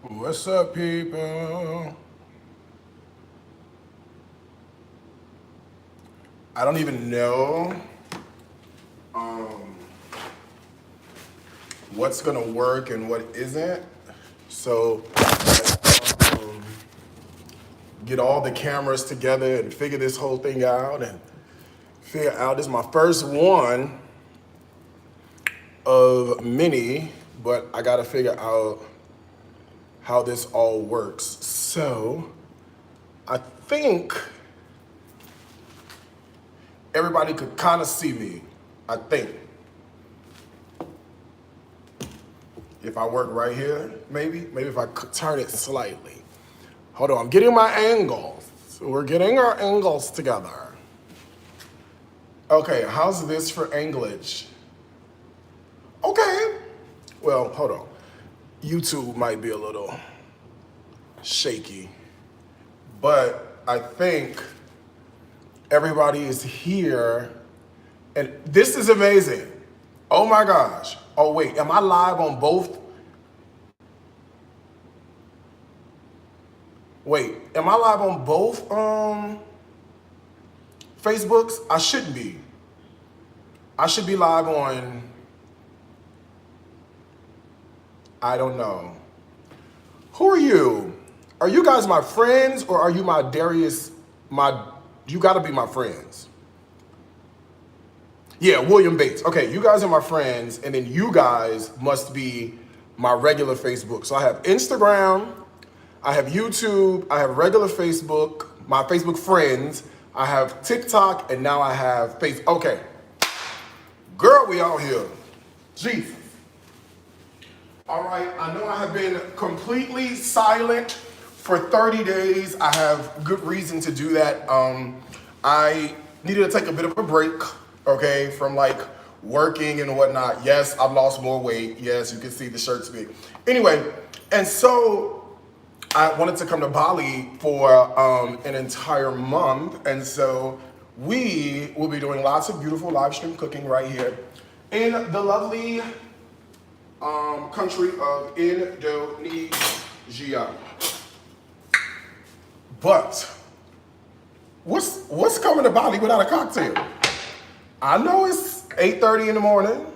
What's up, people? I don't even know um, what's gonna work and what isn't. So um, get all the cameras together and figure this whole thing out and figure out. This is my first one of many, but I gotta figure out how this all works. So I think everybody could kind of see me. I think. If I work right here, maybe if I could turn it slightly. Hold on, I'm getting my angles. So we're getting our angles together. Okay, how's this for anglage? Okay. Well, hold on. YouTube might be a little shaky, but I think everybody is here, and this is amazing. Oh my gosh. Oh wait, am I live on both? Wait, am I live on both Facebooks? I shouldn't be. I should be live on, I don't know. Who are you? Are you guys my friends or are you my Darius, you gotta be my friends. Yeah, William Bates. Okay, you guys are my friends, and then you guys must be my regular Facebook. So I have Instagram, I have YouTube, I have regular Facebook, my Facebook friends, I have TikTok, and now I have Facebook. Okay, girl, we out here. Jesus. All right, I know I have been completely silent for 30 days. I have good reason to do that. I needed to take a bit of a break, okay, from like working and whatnot. Yes, I've lost more weight. Yes, you can see the shirt's big. Anyway, and so I wanted to come to Bali for an entire month. And so we will be doing lots of beautiful live stream cooking right here in the lovely country of Indonesia. But what's coming to Bali without a cocktail? I know it's 8:30 in the morning,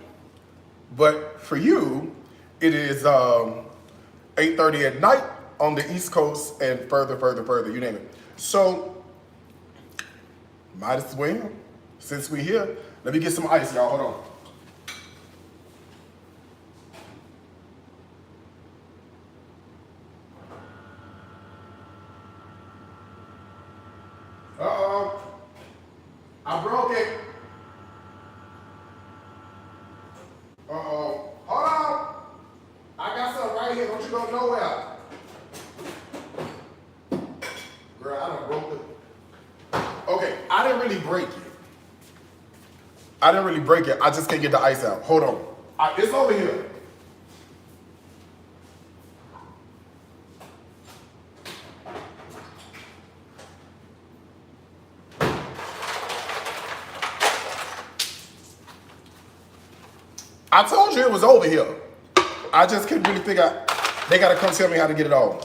but for you, it is 8:30 at night on the East Coast and further, you name it. So, might as well, since we here, let me get some ice, y'all, hold on. Uh-oh, I broke it. Uh-oh, hold on. I got something right here, don't you go nowhere. Girl, I done broke it. Okay, I didn't really break it. I didn't really break it, I just can't get the ice out. Hold on, it's over here. I told you it was over here. I just couldn't really figure out. They gotta come tell me how to get it on.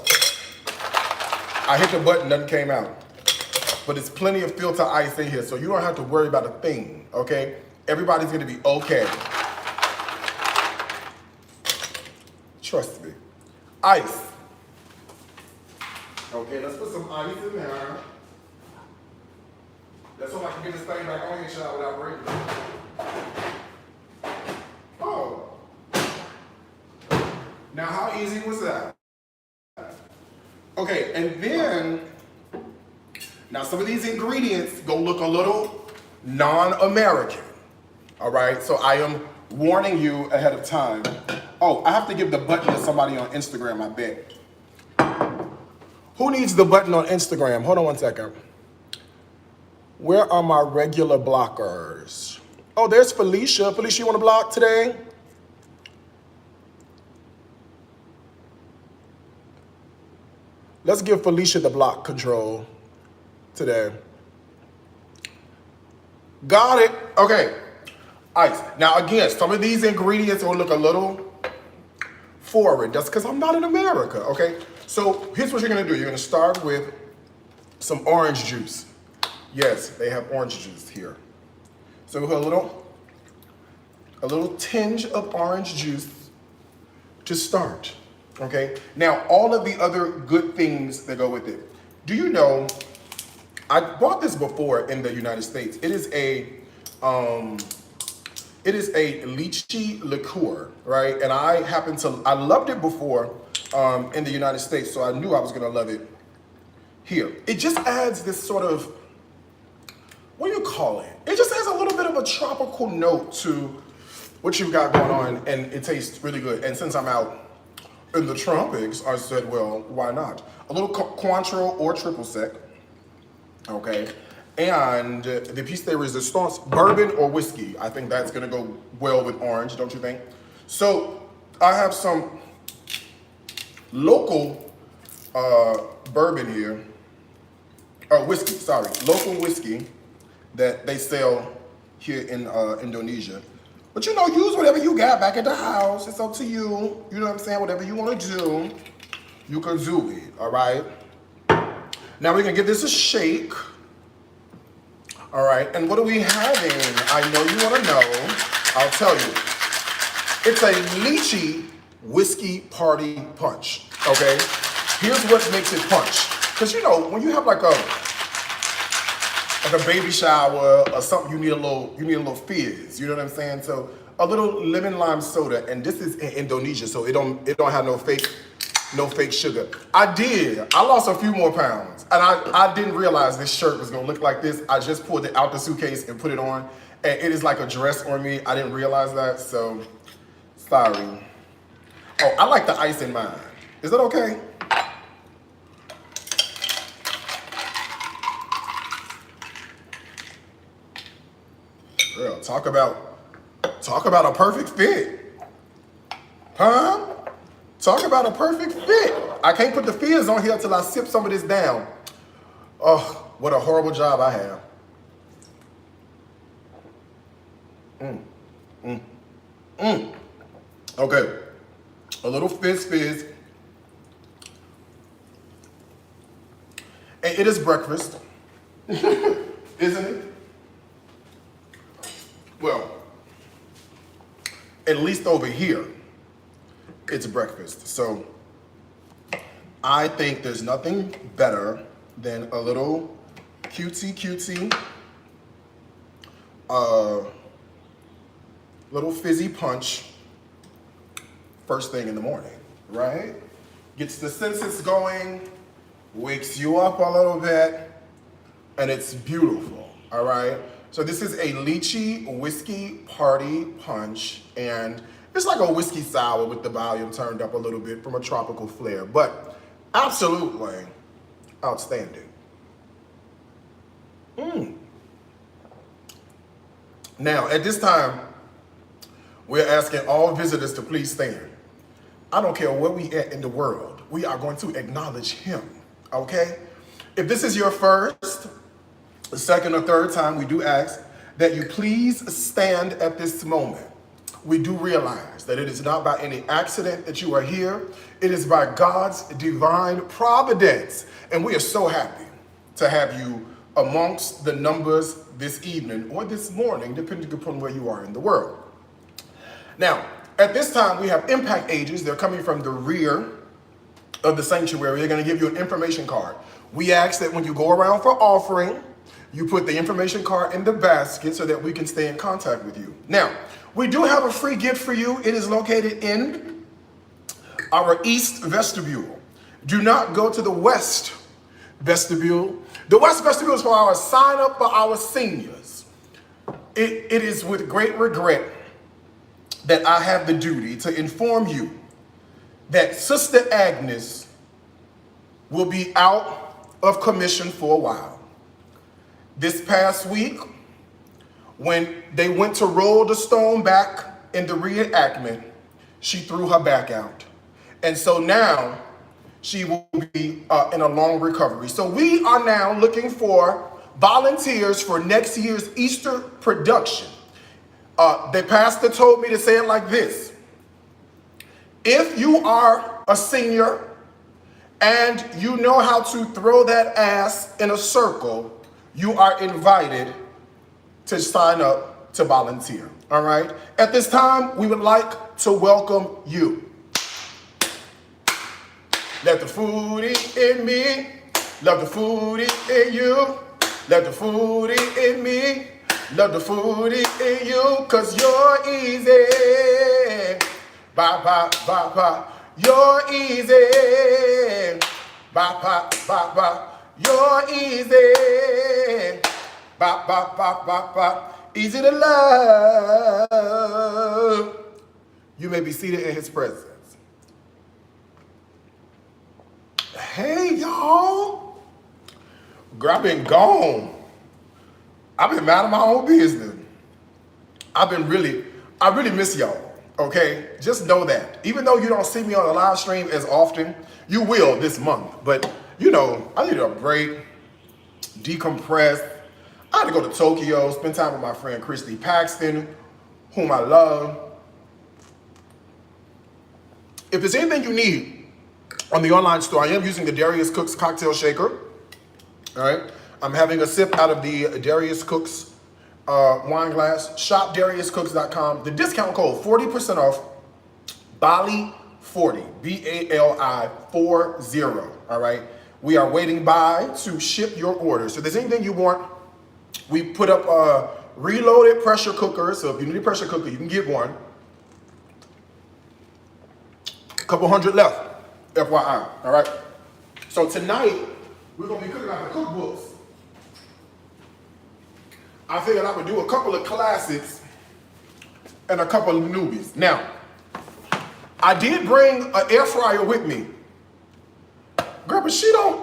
I hit the button, nothing came out. But there's plenty of filter ice in here, so you don't have to worry about a thing, okay? Everybody's gonna be okay. Trust me. Ice. Okay, let's put some ice in there. That's so I can get this thing back on your shot without breaking it. Oh. Now, how easy was that? Okay, and then, now some of these ingredients go look a little non-American, all right? So I am warning you ahead of time. Oh, I have to give the button to somebody on Instagram, I bet. Who needs the button on Instagram? Hold on one second. Where are my regular blockers? Oh, there's Felicia. Felicia, you want to block today? Let's give Felicia the block control today. Got it. Okay. Ice. Now again, some of these ingredients will look a little forward. That's because I'm not in America, okay? So here's what you're gonna do. You're gonna start with some orange juice. Yes, they have orange juice here. So we'll put a little tinge of orange juice to start, okay? Now, all of the other good things that go with it. Do you know, I bought this before in the United States. It is a lychee liqueur, right? And I loved it before in the United States, so I knew I was gonna love it here. It just adds this sort of, what do you call it? It just has a little bit of a tropical note to what you've got going on, and it tastes really good. And since I'm out in the tropics, I said, well, why not? A little Cointreau or triple sec, okay? And the piece de resistance, bourbon or whiskey. I think that's gonna go well with orange, don't you think? So I have some local bourbon here, or whiskey, sorry, local whiskey that they sell here in Indonesia. But you know, use whatever you got back at the house. It's up to you. You know what I'm saying? Whatever you want to do, you can do it, all right? Now we're gonna give this a shake. All right, and what are we having? I know you wanna know. I'll tell you. It's a lychee whiskey party punch, okay? Here's what makes it punch. Because you know, when you have like a baby shower or something, you need a little fizz. You know what I'm saying? So a little lemon lime soda, and this is in Indonesia, so it don't have no fake sugar. I lost a few more pounds, and I didn't realize this shirt was gonna look like this. I just pulled it out the suitcase and put it on, and it is like a dress on me. I didn't realize that, so sorry. Oh, I like the ice in mine. Is that okay? Girl, talk about a perfect fit. Huh? Talk about a perfect fit. I can't put the fizz on here till I sip some of this down. Oh, what a horrible job I have. Okay, a little fizz. And it is breakfast, isn't it? Well, at least over here, it's breakfast. So I think there's nothing better than a little cutesy, little fizzy punch first thing in the morning, right? Gets the senses going, wakes you up a little bit, and it's beautiful, all right? So this is a lychee whiskey party punch, and it's like a whiskey sour with the volume turned up a little bit from a tropical flair, but absolutely outstanding. Now, at this time, we're asking all visitors to please stand. I don't care where we at in the world, we are going to acknowledge him, okay? If this is your first, second, or third time, we do ask that you please stand at this moment. We do realize that it is not by any accident that you are here. It is by God's divine providence. And we are so happy to have you amongst the numbers this evening or this morning, depending upon where you are in the world. Now, at this time, we have impact agents. They're coming from the rear of the sanctuary. They're going to give you an information card. We ask that when you go around for offering, you put the information card in the basket so that we can stay in contact with you. Now, we do have a free gift for you. It is located in our east vestibule. Do not go to the west vestibule. The west vestibule is for our sign up for our seniors. It is with great regret that I have the duty to inform you that Sister Agnes will be out of commission for a while. This past week, when they went to roll the stone back in the reenactment, she threw her back out. And so now she will be in a long recovery. So we are now looking for volunteers for next year's Easter production. The pastor told me to say it like this: If you are a senior and you know how to throw that ass in a circle, you are invited to sign up to volunteer. All right. At this time, we would like to welcome you. Let the foodie in me, love the foodie in you. Let the foodie in me, love the foodie in you, cause you're easy. Bye, bye, bye, bye. You're easy. Bye, bye, bye, bye. You're easy. Bye, bye, bye, bye, bye. Easy to love. You may be seated in his presence. Hey, y'all. Girl, I've been gone. I've been mad at my own business. I really miss y'all, okay? Just know that. Even though you don't see me on the live stream as often, you will this month. But, you know, I needed a break, decompress. I had to go to Tokyo, spend time with my friend Christy Paxton, whom I love. If there's anything you need on the online store, I am using the Darius Cooks cocktail shaker. All right, I'm having a sip out of the Darius Cooks wine glass. Shop DariusCooks.com. The discount code 40% off. Bali 40, BALI 40. All right, we are waiting by to ship your order. So if there's anything you want, we put up a reloaded pressure cooker. So if you need a pressure cooker, you can get one. A couple hundred left, FYI. All right. So tonight, we're going to be cooking out the cookbooks. I figured I would do a couple of classics and a couple of newbies. Now, I did bring an air fryer with me. Girl, but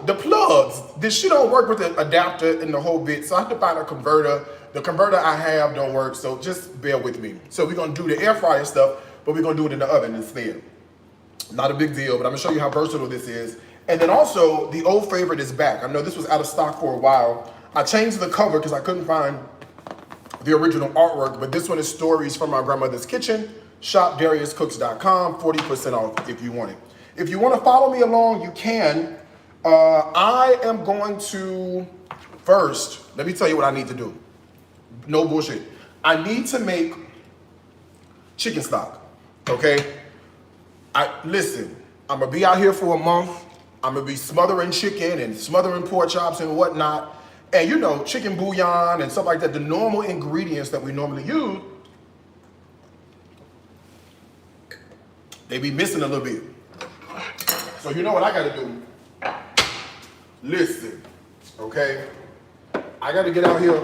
the plugs, she don't work with the adapter and the whole bit, so I have to find a converter. The converter I have don't work, so just bear with me. So we're going to do the air fryer stuff, but we're going to do it in the oven instead. Not a big deal, but I'm going to show you how versatile this is. And then also, the old favorite is back. I know this was out of stock for a while. I changed the cover because I couldn't find the original artwork, but this one is Stories from My Grandmother's Kitchen. Shop DariusCooks.com, 40% off if you want it. If you want to follow me along, you can. I am going to, first, let me tell you what I need to do. No bullshit. I need to make chicken stock, okay? Listen, I'm going to be out here for a month. I'm going to be smothering chicken and smothering pork chops and whatnot. And you know, chicken bouillon and stuff like that, the normal ingredients that we normally use, they be missing a little bit. So you know what I got to do? Listen, okay? I got to get out here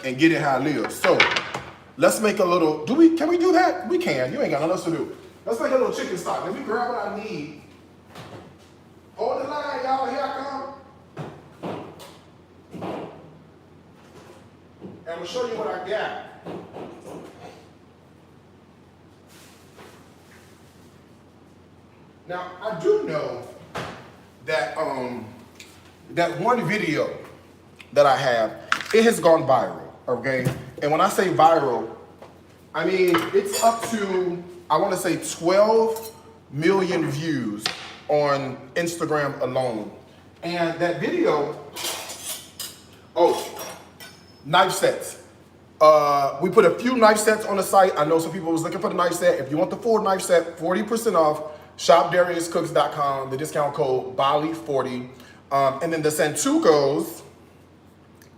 and get it how I live. So let's make a little, can we do that? We can. You ain't got nothing else to do. Let's make a little chicken stock. Let me grab what I need. Hold the line, y'all. Here I come. And we'll show you what I got. Now, I do know that that one video that I have, it has gone viral, okay? And when I say viral, I mean, it's up to, I want to say 12 million views on Instagram alone. And that video, knife sets. We put a few knife sets on the site. I know some people was looking for the knife set. If you want the full knife set, 40% off. Shop DariusCooks.com. The discount code Bali40. And then the Santukos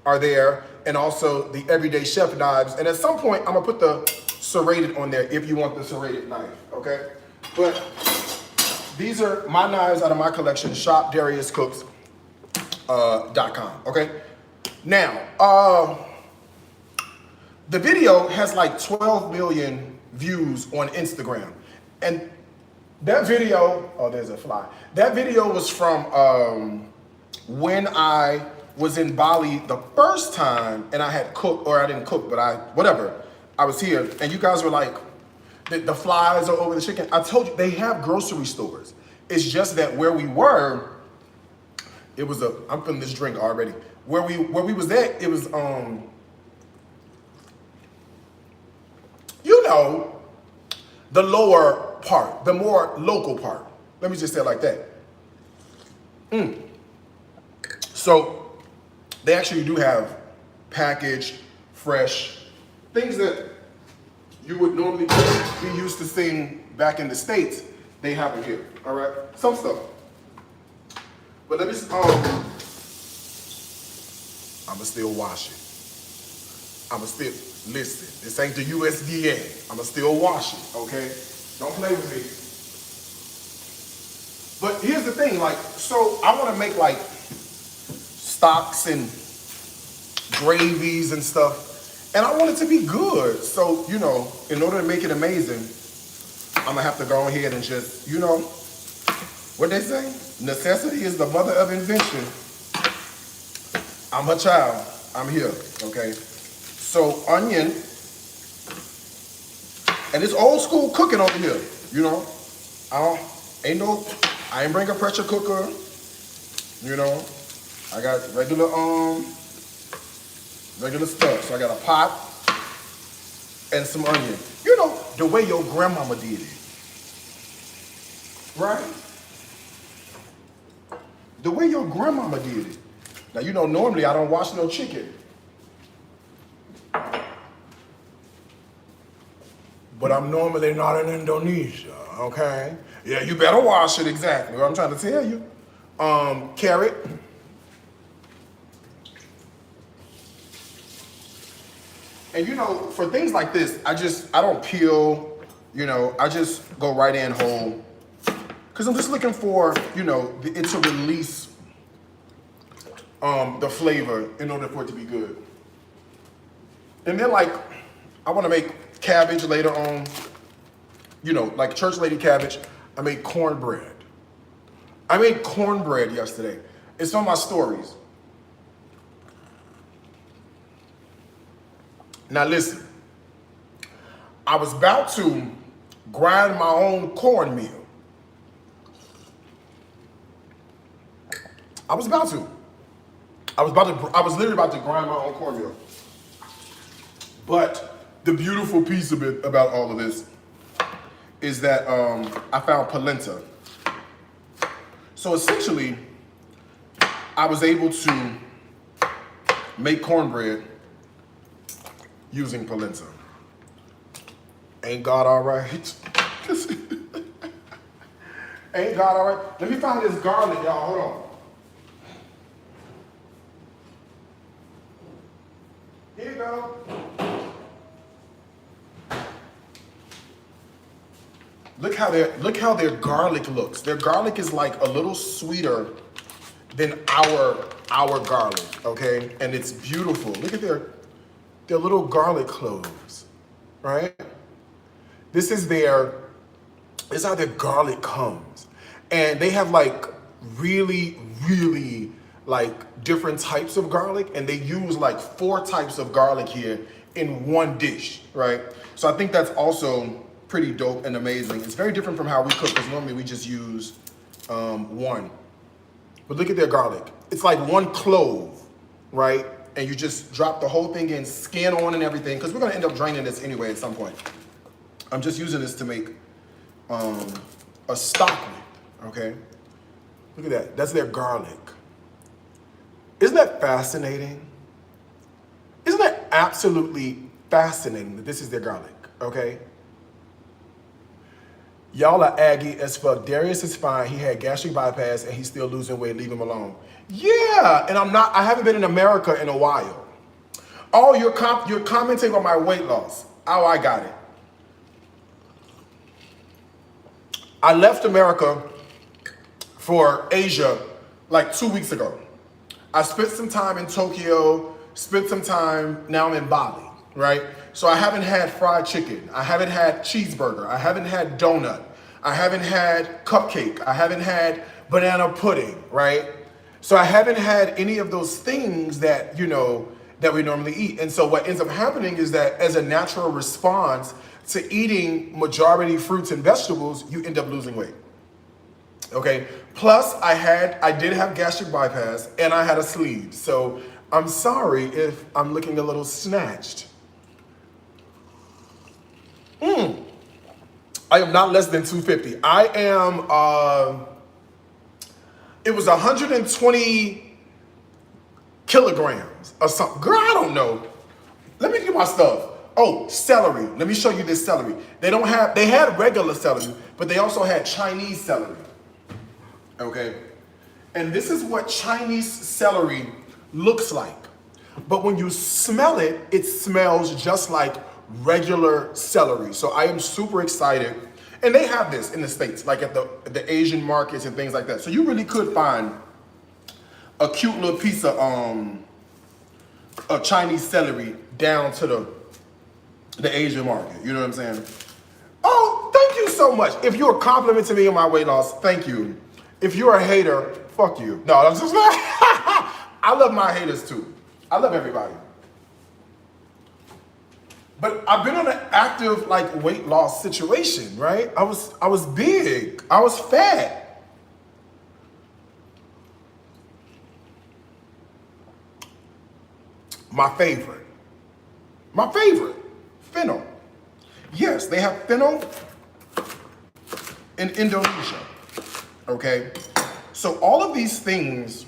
are there, and also the everyday chef knives. And at some point, I'm gonna put the serrated on there if you want the serrated knife. Okay, but these are my knives out of my collection. Shop DariusCooks.com. Okay. Now, the video has like 12 million views on Instagram. And that video, there's a fly. That video was from when I was in Bali the first time and I had cooked, or I didn't cook, but whatever. I was here and you guys were like, the flies are over the chicken. I told you, they have grocery stores. It's just that where we were, it was I'm feeling this drink already. Where we was at, it was, you know, the lower part, the more local part. Let me just say it like that. So they actually do have packaged, fresh things that you would normally be used to seeing back in the States. They have it here, all right? Some stuff. But let me, I'ma still wash it. I'ma still, listen, this ain't the USDA. I'ma still wash it, okay? Don't play with me. But here's the thing, like, so I wanna make like stocks and gravies and stuff, and I want it to be good. So, you know, in order to make it amazing, I'm gonna have to go ahead and just, you know, what they say? Necessity is the mother of invention. I'm her child. I'm here, okay? So onion, and it's old school cooking over here, you know? I ain't bring a pressure cooker, you know? I got regular stuff. So I got a pot and some onion. You know, the way your grandmama did it. Right? The way your grandmama did it. Now, you know, normally I don't wash no chicken. But I'm normally not in Indonesia, okay? Yeah, you better wash it, exactly. What I'm trying to tell you. Carrot. And you know, for things like this, I don't peel, you know, I just go right in whole. Because I'm just looking for, you know, it to release the flavor in order for it to be good. And then like, I want to make cabbage later on, you know, like church lady cabbage. I made cornbread. I made cornbread yesterday. It's on my stories. Now listen, I was about to grind my own cornmeal. I was literally about to grind my own cornmeal. But the beautiful piece of it about all of this is that I found polenta. So essentially, I was able to make cornbread using polenta. Ain't God all right? Ain't God all right? Let me find this garlic, y'all. Hold on. Here you go. Look how their garlic looks. Their garlic is like a little sweeter than our garlic, okay? And it's beautiful. Look at their little garlic cloves, right? This is how their garlic comes. And they have like really, really like different types of garlic, and they use like 4 types of garlic here in one dish, right? So I think that's also pretty dope and amazing. It's very different from how we cook, because normally we just use one. But look at their garlic. It's like 1 clove, right? And you just drop the whole thing in, skin on and everything, because we're gonna end up draining this anyway at some point. I'm just using this to make a stock with, okay? Look at that, that's their garlic. Isn't that fascinating? Isn't that absolutely fascinating that this is their garlic, okay? Y'all are aggy as fuck. Darius is fine. He had gastric bypass and he's still losing weight. Leave him alone. Yeah, and I haven't been in America in a while. Oh, you're commenting on my weight loss. Oh, I got it. I left America for Asia like 2 weeks ago. I spent some time in Tokyo, spent some time, now I'm in Bali, right? So I haven't had fried chicken. I haven't had cheeseburger. I haven't had donut. I haven't had cupcake. I haven't had banana pudding, right? So I haven't had any of those things that, you know, that we normally eat. And so what ends up happening is that as a natural response to eating majority fruits and vegetables, you end up losing weight. Okay, plus I did have gastric bypass and I had a sleeve. So I'm sorry if I'm looking a little snatched. I am not less than 250. I am, it was 120 kilograms or something. Girl, I don't know. Let me get my stuff. Oh, celery. Let me show you this celery. They had regular celery, but they also had Chinese celery. Okay? And this is what Chinese celery looks like. But when you smell it, it smells just like regular celery. So I am super excited. And they have this in the States, like at the Asian markets and things like that. So you really could find a cute little piece of Chinese celery down to the Asian market. You know what I'm saying? Oh, thank you so much. If you're complimenting me on my weight loss, thank you. If you're a hater, fuck you. No, I'm just like, I love my haters too. I love everybody. But I've been on an active like weight loss situation, right? I was big. I was fat. My favorite, fennel. Yes, they have fennel in Indonesia, okay? So all of these things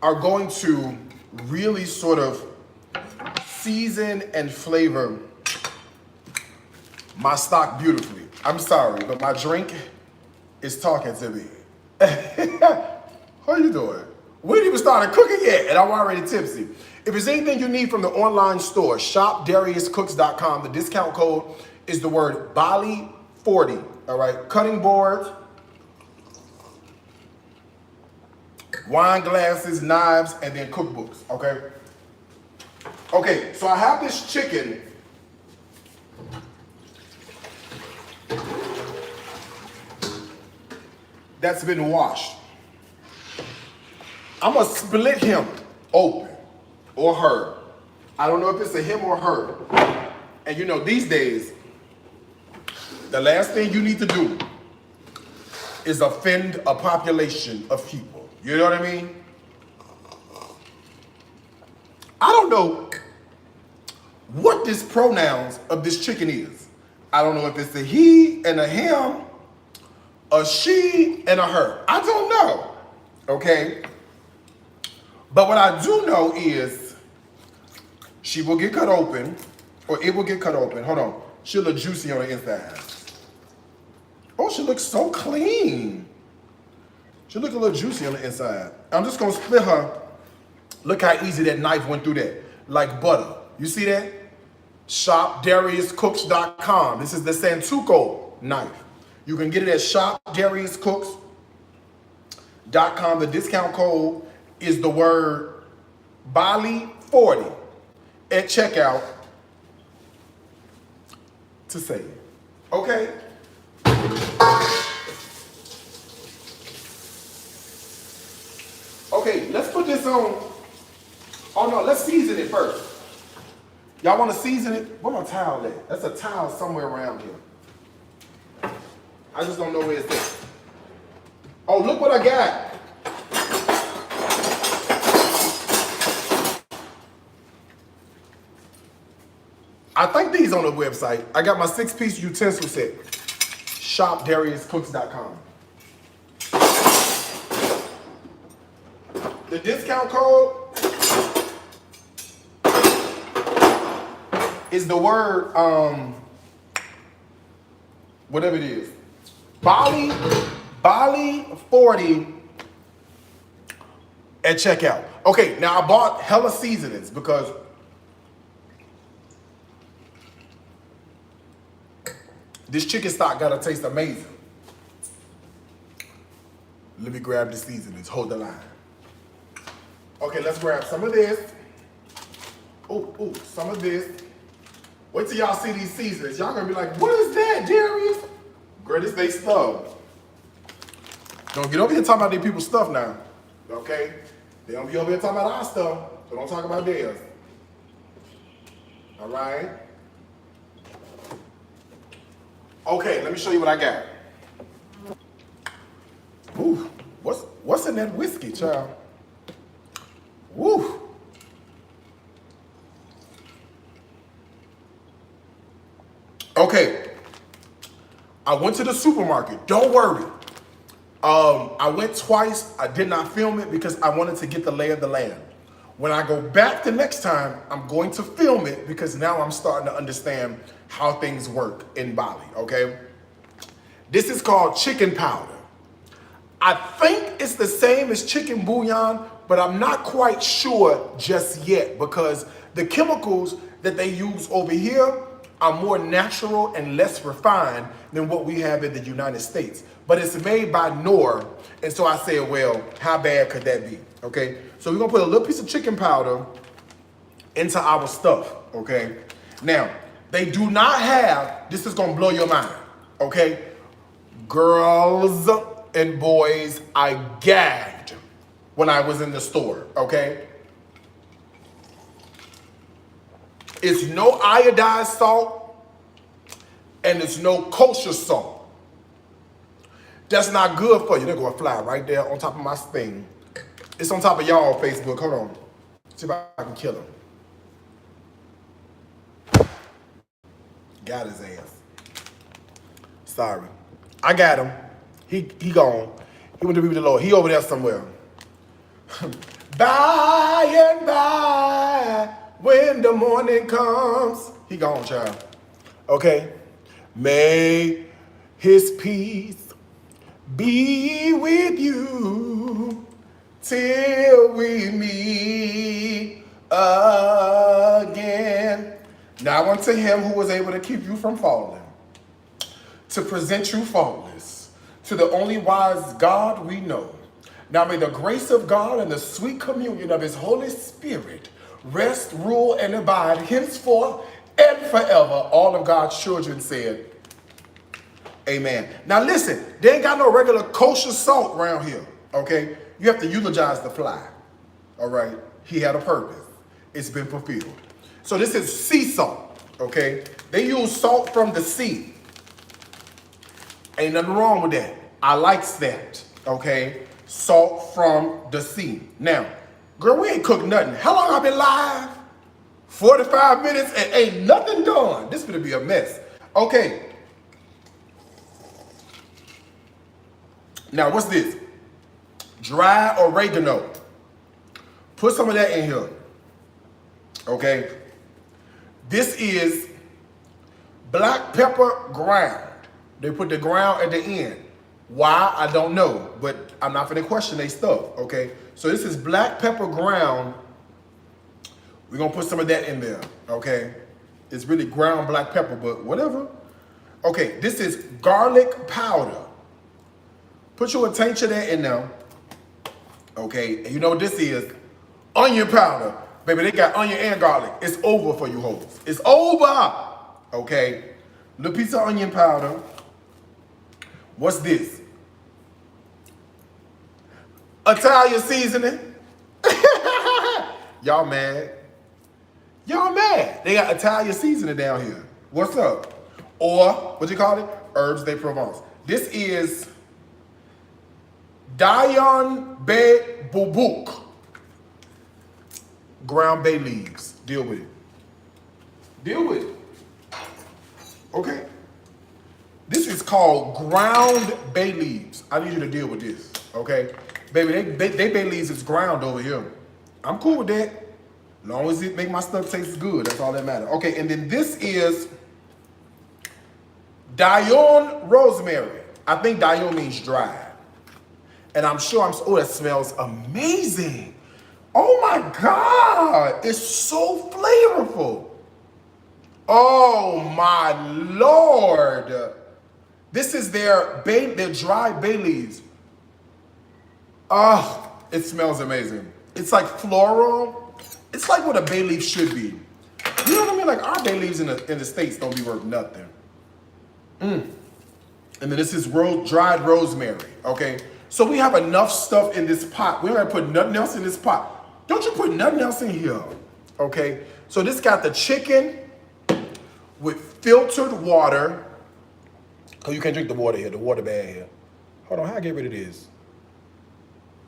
are going to really sort of season and flavor my stock beautifully. I'm sorry, but my drink is talking to me. How you doing? We ain't even started cooking yet, and I'm already tipsy. If there's anything you need from the online store, shopdariuscooks.com. The discount code is the word Bali40. All right, cutting boards, wine glasses, knives, and then cookbooks. Okay. Okay, so I have this chicken. That's been washed. I'm gonna split him open, or her. I don't know if it's a him or her. And you know, these days, the last thing you need to do is offend a population of people. You know what I mean? I don't know what this pronouns of this chicken is. I don't know if it's a he and a him, a she and a her. I don't know, okay? But what I do know is she will get cut open, or it will get cut open. Hold on. She'll look juicy on the inside. Oh, she looks so clean. She look a little juicy on the inside. I'm just gonna split her. Look how easy that knife went through that, like butter. You see that? ShopDariusCooks.com. This is the Santuco knife. You can get it at ShopDariusCooks.com. The discount code is the word Bali40 at checkout to save. Okay? Okay, let's put this on. Oh no, let's season it first. Y'all want to season it? Where my towel at? That's a towel somewhere around here. I just don't know where it's at. Oh, look what I got. I think these on the website. I got my 6-piece utensil set. ShopDariusCooks.com. The discount code is the word, whatever it is. Bali40 at checkout. Okay, now I bought hella seasonings because this chicken stock gotta taste amazing. Let me grab the seasonings. Hold the line. Okay, let's grab some of this. Ooh, some of this. Wait till y'all see these seasonings. Y'all gonna be like, what is that, Darius? Girl, this they stuff. Don't get over here talking about these people's stuff now. Okay? They don't be over here talking about our stuff, so don't talk about theirs. All right? Okay, let me show you what I got. Ooh, what's in that whiskey, child? Woo! Okay, I went to the supermarket. Don't worry. I went twice. I did not film it because I wanted to get the lay of the land. When I go back the next time, I'm going to film it because now I'm starting to understand how things work in Bali, okay? This is called chicken powder. I think it's the same as chicken bouillon, but I'm not quite sure just yet because the chemicals that they use over here are more natural and less refined than what we have in the United States. But it's made by Knorr, and so I said, well, how bad could that be, okay? So we're gonna put a little piece of chicken powder into our stuff, okay? Now, they do not have, this is gonna blow your mind, okay? Girls and boys, I gagged when I was in the store, okay? It's no iodized salt and it's no kosher salt. That's not good for you. They're gonna fly right there on top of my thing. It's on top of y'all Facebook. Hold on. See if I can kill him. Got his ass. Sorry. I got him. He gone. He went to be with the Lord. He over there somewhere. By and by, when the morning comes. He gone, child. Okay. May his peace be with you till we meet again. Now unto him who was able to keep you from falling, to present you faultless, to the only wise God we know. Now may the grace of God and the sweet communion of his Holy Spirit rest, rule, and abide henceforth and forever. All of God's children said, amen. Now listen, they ain't got no regular kosher salt around here, okay? You have to eulogize the fly, all right? He had a purpose. It's been fulfilled. So this is sea salt, okay? They use salt from the sea. Ain't nothing wrong with that. I likes that, okay? Salt from the sea. Now, girl, we ain't cooked nothing. How long I been live? 45 minutes and ain't nothing done. This gonna be a mess. Okay. Now, what's this? Dry oregano. Put some of that in here. Okay. This is black pepper ground. They put the ground at the end. Why? I don't know, but I'm not gonna question their stuff, okay? So this is black pepper ground. We're gonna put some of that in there, okay? It's really ground black pepper, but whatever. Okay, this is garlic powder. Put your taste of that in there, okay? And you know what this is? Onion powder. Baby, they got onion and garlic. It's over for you hoes. It's over, okay? Little piece of onion powder. What's this? Italian seasoning. Y'all mad? Y'all mad? They got Italian seasoning down here. What's up? Or, what you call it? Herbs de Provence. This is Dion Bay Boubouk. Ground bay leaves. Deal with it. Deal with it. Okay? This is called ground bay leaves. I need you to deal with this, okay? Baby, they bay leaves is ground over here. I'm cool with that. As long as it make my stuff taste good, that's all that matters. Okay, and then this is Dion rosemary. I think Dion means dry. And I'm sure oh, that smells amazing. Oh my God, it's so flavorful. Oh my Lord. This is their dry bay leaves. Oh, it smells amazing. It's like floral. It's like what a bay leaf should be. You know what I mean? Like our bay leaves in the States don't be worth nothing. And then this is dried rosemary, okay? So we have enough stuff in this pot. We don't have to put nothing else in this pot. Don't you put nothing else in here, okay? So this got the chicken with filtered water. Oh, you can't drink the water here, the water bag here. Hold on, how I get rid of this?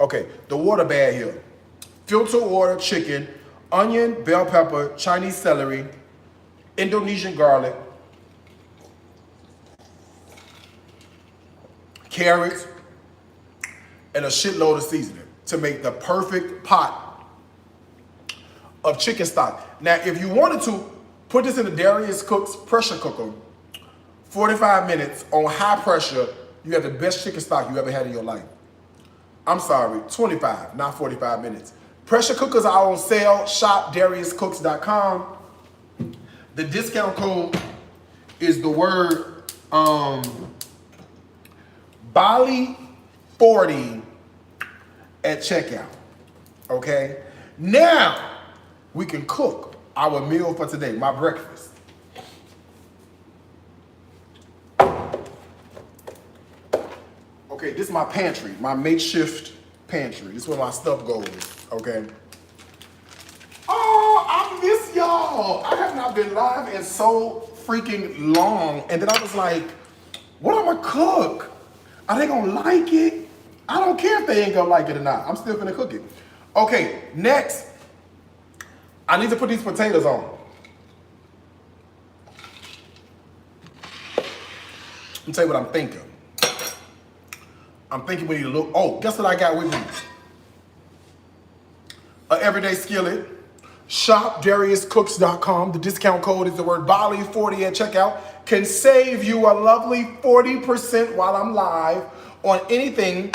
Okay, the water bag here. Filtered water, chicken, onion, bell pepper, Chinese celery, Indonesian garlic. carrots, and a shitload of seasoning to make the perfect pot of chicken stock. Now, if you wanted to, put this in the Darius Cook's pressure cooker, 45 minutes on high pressure, you have the best chicken stock you ever had in your life. I'm sorry, 25, not 45 minutes. Pressure cookers are on sale, shop DariusCooks.com. The discount code is the word Bali 40 at checkout. Okay? Now we can cook our meal for today, my breakfast. Okay, this is my pantry, my makeshift pantry. This is where my stuff goes, okay? Oh, I miss y'all. I have not been live in so freaking long. And then I was like, what am I gonna cook? Are they gonna like it? I don't care if they ain't gonna like it or not. I'm still gonna cook it. Okay, next, I need to put these potatoes on. Let me tell you what I'm thinking. I'm thinking we need to look. Oh, guess what I got with me? An everyday skillet. Shop DariusCooks.com. The discount code is the word Bali40 at checkout. Can save you a lovely 40% while I'm live on anything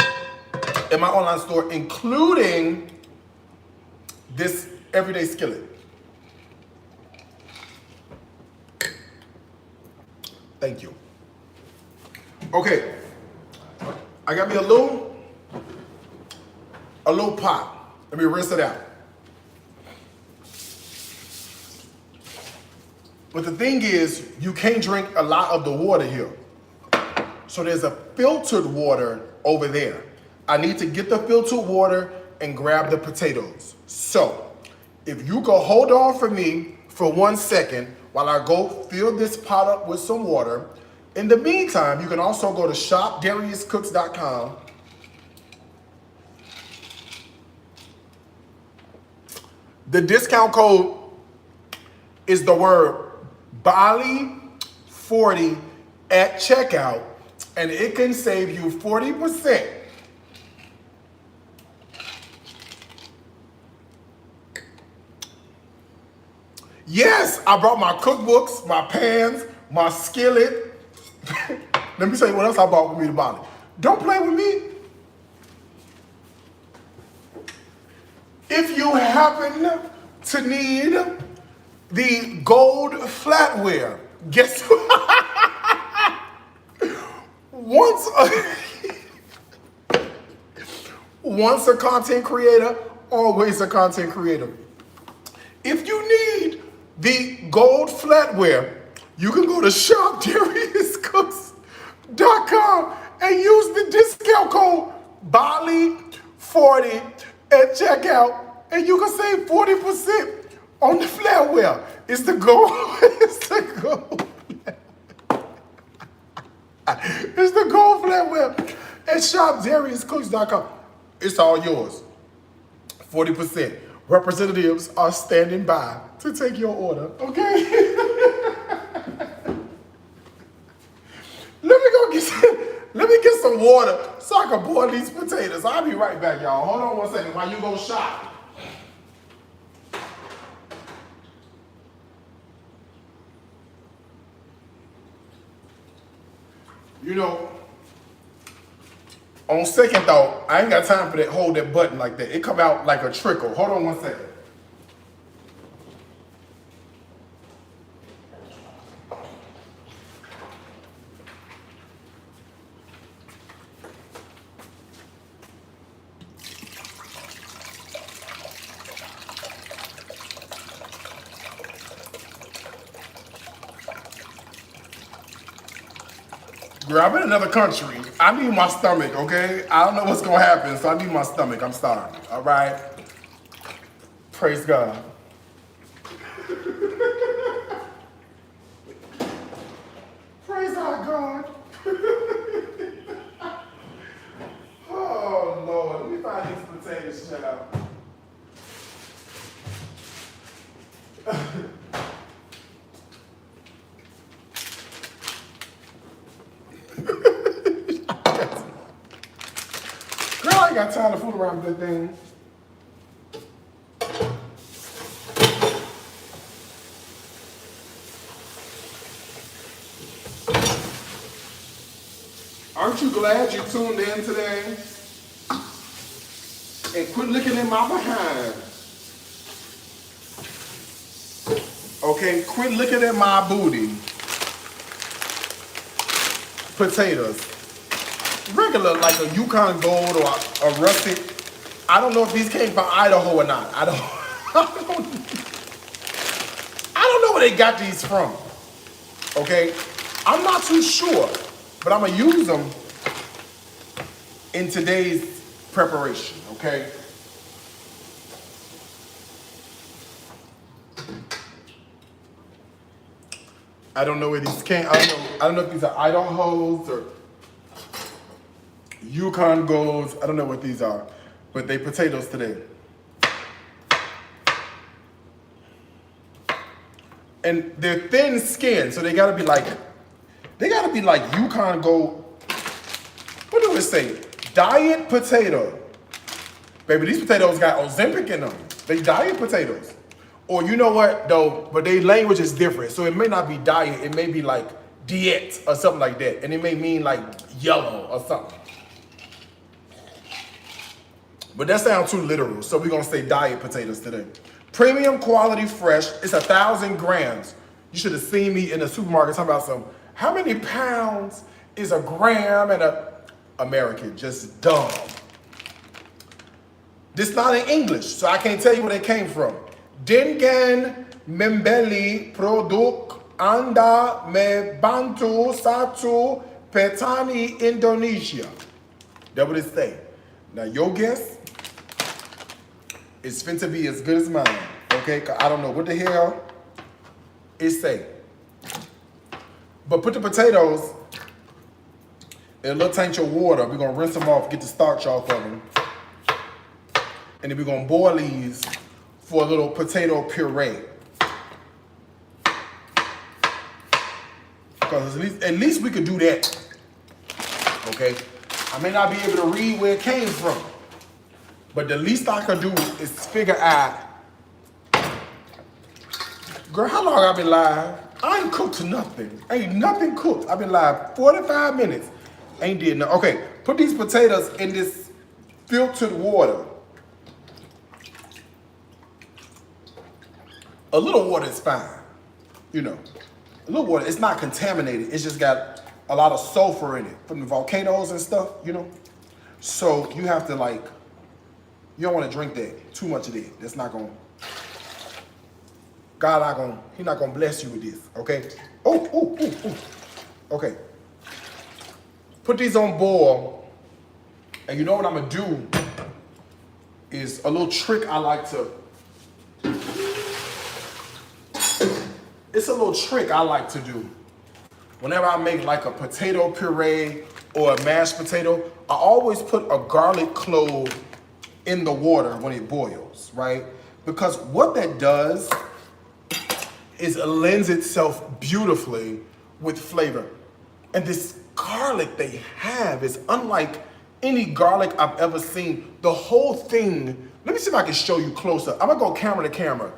in my online store, including this everyday skillet. Thank you. Okay. I got me a little pot. Let me rinse it out. But the thing is, you can't drink a lot of the water here. So there's a filtered water over there. I need to get the filtered water and grab the potatoes. So if you go hold on for me for 1 second while I go fill this pot up with some water. In the meantime, you can also go to shopDariusCooks.com. The discount code is the word Bali40 at checkout, and it can save you 40%. Yes, I brought my cookbooks, my pans, my skillet. Let me tell you what else I bought with me to Bali. Don't play with me. If you happen to need the gold flatware, guess what? Once a content creator, always a content creator. If you need the gold flatware, you can go to shopDariusCooks.com and use the discount code Bali40 at checkout, and you can save 40% on the flatware. It's the gold. It's the gold. It's the gold flatware at shopDariusCooks.com. It's all yours. 40%. Representatives are standing by to take your order, okay? Let me get some water so I can boil these potatoes. I'll be right back, y'all. Hold on 1 second while you go shop. You know, on second thought, I ain't got time for that, hold that button like that. It come out like a trickle. Hold on 1 second. Girl, I'm in another country. I need my stomach, okay? I don't know what's gonna happen, so I need my stomach. I'm starving, all right? Praise God. Praise our God. Oh, Lord. Let me find these potatoes, child. ain't got time to fool around with that thing. Aren't you glad you tuned in today? And quit looking at my behind. Okay, quit looking at my booty. Potatoes. Regular, like a Yukon Gold or a russet. I don't know if these came from Idaho or not. I don't know where they got these from. Okay? I'm not too sure, but I'm gonna use them in today's preparation, okay? I don't know where these came. I don't know if these are Idaho's or Yukon Golds. I don't know what these are, but they potatoes today. And they're thin skinned, so they gotta be like Yukon Gold. What do it say? Diet potato. Baby, these potatoes got Ozempic in them. They diet potatoes. Or you know what though, but their language is different. So it may not be diet, it may be like diet or something like that. And it may mean like yellow or something. But that sounds too literal, so we're gonna say diet potatoes today. Premium quality fresh, it's 1,000 grams. You should have seen me in the supermarket talking about some, how many pounds is a gram and American, just dumb. This not in English, so I can't tell you where they came from. Dengan membeli produk Anda me bantu satu petani Indonesia. That's what it say. Now your guess is finna be as good as mine, okay? Cause I don't know what the hell it say. But put the potatoes in a little tank of water. We're gonna rinse them off, get the starch off of them. And then we're gonna boil these for a little potato puree. Because at least we could do that, okay? I may not be able to read where it came from, but the least I could do is figure out, girl, how long I been live? I ain't cooked nothing. Ain't nothing cooked. I've been live 45 minutes. Ain't did nothing. Okay, put these potatoes in this filtered water. A little water is fine, you know. A little water, it's not contaminated. It's just got a lot of sulfur in it from the volcanoes and stuff, you know. So you have to like, you don't want to drink that, too much of that. That's not going, He's not gonna bless you with this, okay? Oh. Okay. Put these on boil, and you know what I'm gonna do is a little trick I like to, it's a little trick I like to do. Whenever I make like a potato puree or a mashed potato, I always put a garlic clove in the water when it boils, right? Because what that does is it lends itself beautifully with flavor. And this garlic they have is unlike any garlic I've ever seen. The whole thing, let me see if I can show you closer. I'm gonna go camera to camera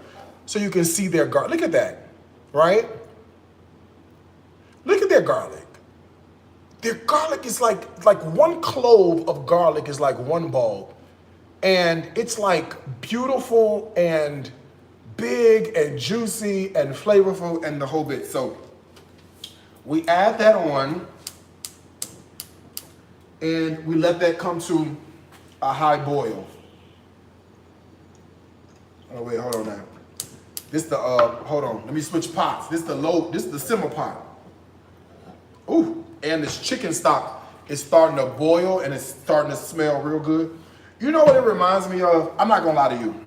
so you can see their garlic. Look at that, right? Look at their garlic. Their garlic is like one clove of garlic is like one bulb. And it's like beautiful and big and juicy and flavorful and the whole bit. So we add that on and we let that come to a high boil. Oh wait, hold on now. This the hold on, let me switch pots. This is the simmer pot. Ooh, and this chicken stock is starting to boil and it's starting to smell real good. You know what it reminds me of? I'm not gonna lie to you.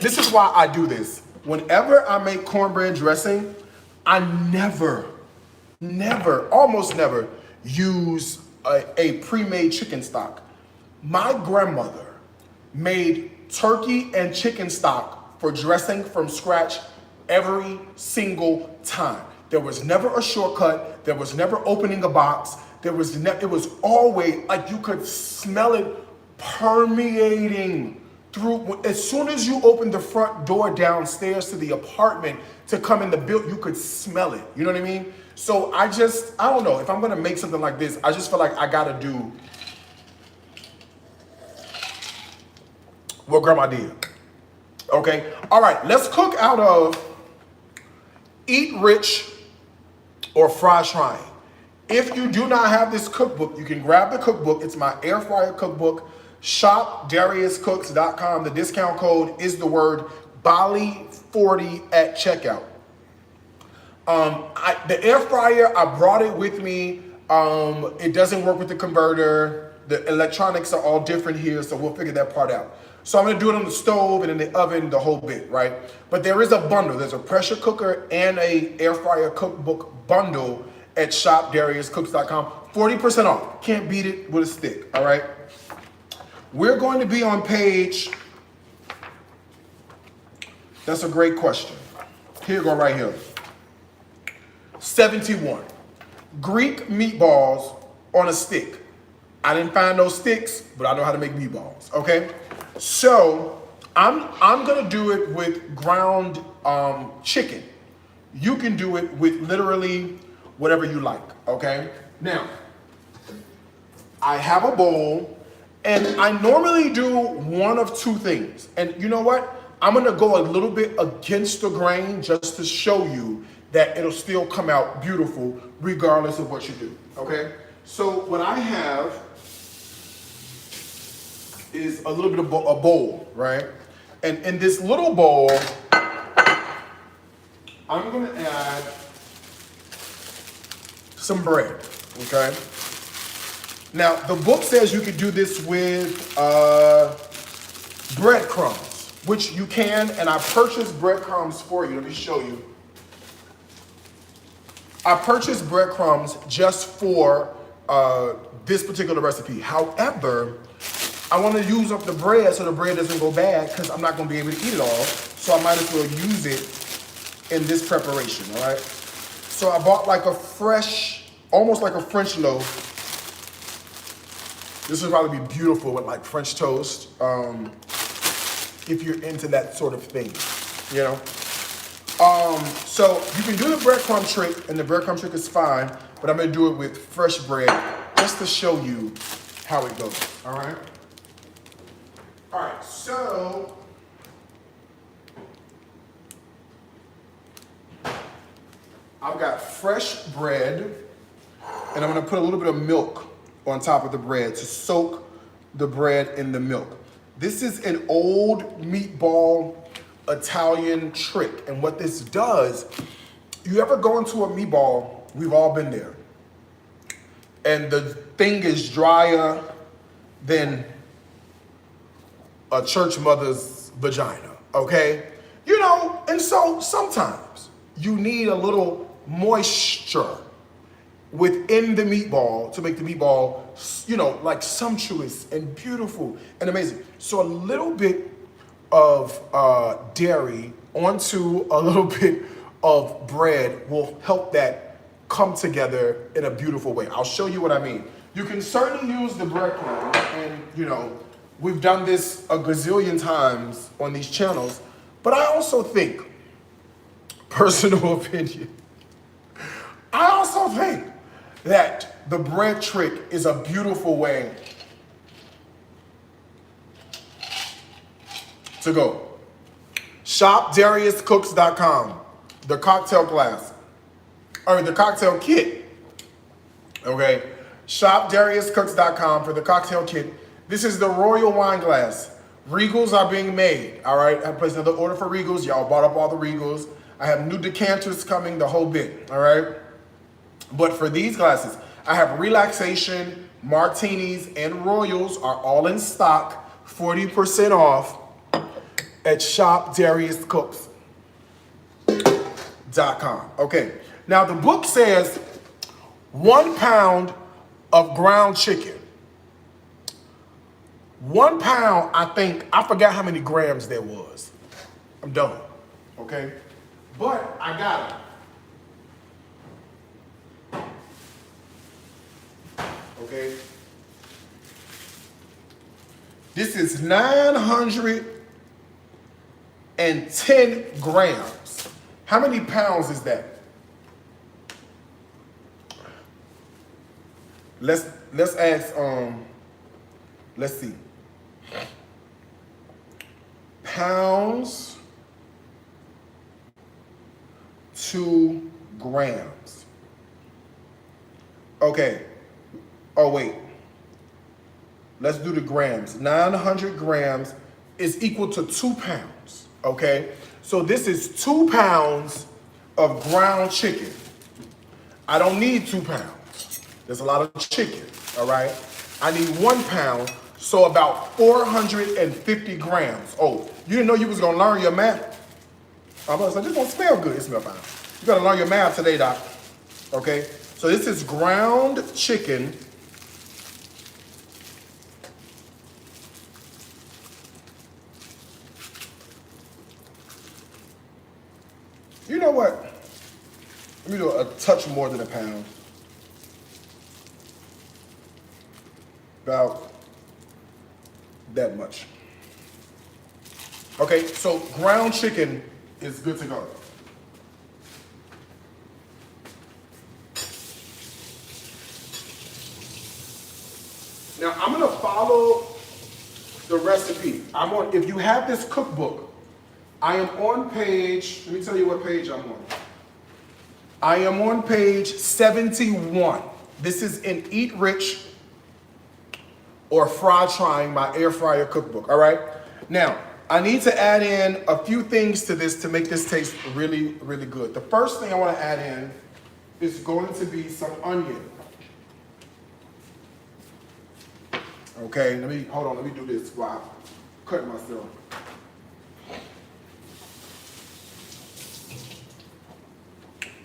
This is why I do this. Whenever I make cornbread dressing, I almost never use a pre-made chicken stock. My grandmother made turkey and chicken stock for dressing from scratch every single time. There was never a shortcut. There was never opening a box. it was always like you could smell it permeating through. As soon as you opened the front door downstairs to the apartment to come in the building, you could smell it. You know what I mean? So I don't know, if I'm gonna make something like this, I just feel like I gotta do what grandma did. Okay, all right, let's cook out of Eat Rich or Fry Trying. If you do not have this cookbook, you can grab the cookbook. It's my air fryer cookbook. ShopDariusCooks.com. The discount code is the word Bali40 at checkout. The air fryer, I brought it with me. It doesn't work with the converter. The electronics are all different here, so we'll figure that part out. So I'm gonna do it on the stove and in the oven, the whole bit, right? But there is a bundle. There's a pressure cooker and a air fryer cookbook bundle at ShopDariusCooks.com. 40% off. Can't beat it with a stick, all right? We're going to be on page, that's a great question. Here you go, right here. 71. Greek meatballs on a stick. I didn't find those sticks, but I know how to make meatballs, okay? So I'm gonna do it with ground chicken. You can do it with literally whatever you like, okay? Now, I have a bowl, and I normally do one of two things. And you know what? I'm gonna go a little bit against the grain just to show you that it'll still come out beautiful regardless of what you do, okay? So what I have is a little bit of a bowl, right? And in this little bowl, I'm gonna add some bread, okay? Now, the book says you could do this with breadcrumbs, which you can, and I purchased breadcrumbs for you. Let me show you. I purchased breadcrumbs just for this particular recipe. However, I want to use up the bread so the bread doesn't go bad because I'm not going to be able to eat it all. So I might as well use it in this preparation, all right? So I bought like a fresh, almost like a French loaf. This would probably be beautiful with like French toast, if you're into that sort of thing, you know? So you can do the breadcrumb trick, and the breadcrumb trick is fine, but I'm gonna do it with fresh bread just to show you how it goes, all right? All right, so I've got fresh bread, and I'm gonna put a little bit of milk on top of the bread to soak the bread in the milk. This is an old meatball Italian trick, and what this does, you ever go into a meatball, we've all been there, and the thing is drier than a church mother's vagina, okay? You know, and so sometimes you need a little moisture within the meatball to make the meatball, you know, like sumptuous and beautiful and amazing. So a little bit of dairy onto a little bit of bread will help that come together in a beautiful way. I'll show you what I mean. You can certainly use the breadcrumbs, and you know, we've done this a gazillion times on these channels, but I also think, personal opinion, I also think that the bread trick is a beautiful way to go. ShopDariusCooks.com, the cocktail glass, or the cocktail kit, okay? ShopDariusCooks.com for the cocktail kit. This is the royal wine glass. Regals are being made, all right? I placed another order for Regals. Y'all bought up all the Regals. I have new decanters coming, the whole bit, all right? But for these glasses, I have relaxation, martinis, and royals are all in stock, 40% off at ShopDariusCooks.com. Okay, now the book says 1 pound of ground chicken. 1 pound, I forgot how many grams there was. I'm done, okay? But I got it. okay? This is 910 grams. How many pounds is that? Let's ask, let's see. Pounds to grams. Okay. Oh, wait. Let's do the grams. 900 grams is equal to 2 pounds. Okay. So this is 2 pounds of ground chicken. I don't need 2 pounds. There's a lot of chicken. All right. I need 1 pound. So about 450 grams. Oh, you didn't know you was going to learn your math? I was like, this don't smell good. It smells fine. You got to learn your math today, Doc. Okay. So this is ground chicken. You know what? Let me do a touch more than a pound. About that much. Okay, so ground chicken is good to go. Now I'm gonna follow the recipe. If you have this cookbook, I am on page, let me tell you what page I'm on. I am on page 71. This is in Eat Rich or Fry Trying, my air fryer cookbook, all right? Now, I need to add in a few things to this to make this taste really, really good. The first thing I wanna add in is going to be some onion. Okay, let me do this while I cut myself.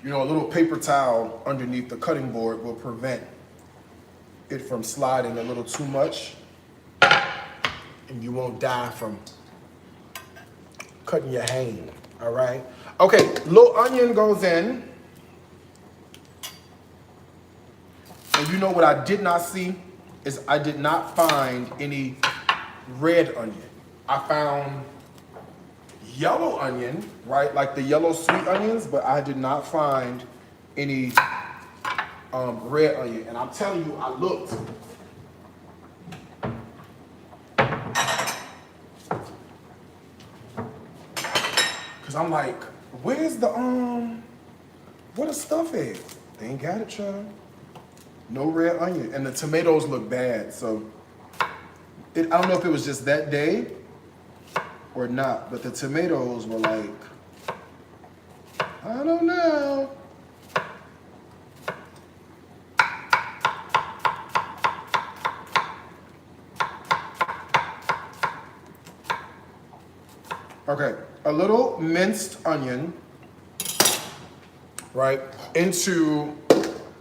You know, a little paper towel underneath the cutting board will prevent it from sliding a little too much, and you won't die from cutting your hand, all right? Okay, little onion goes in. And you know what I did not see is I did not find any red onion. I found yellow onion, right? Like the yellow sweet onions, but I did not find any red onion. And I'm telling you, I looked. Cause I'm like, where's the where the stuff at? They ain't got it, child. No red onion. And the tomatoes look bad, so I don't know if it was just that day or not, but the tomatoes were like, I don't know. Okay, a little minced onion, right, into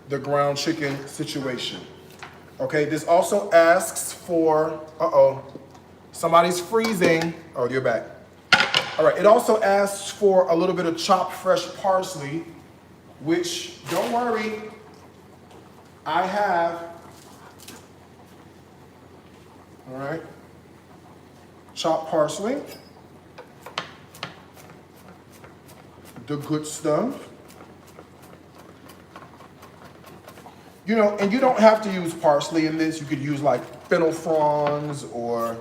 the ground chicken situation. Okay, this also asks for, somebody's freezing. Oh, you're back. All right, it also asks for a little bit of chopped fresh parsley, which, don't worry, I have. All right, chopped parsley, the good stuff. You know, and you don't have to use parsley in this. You could use like fennel fronds or,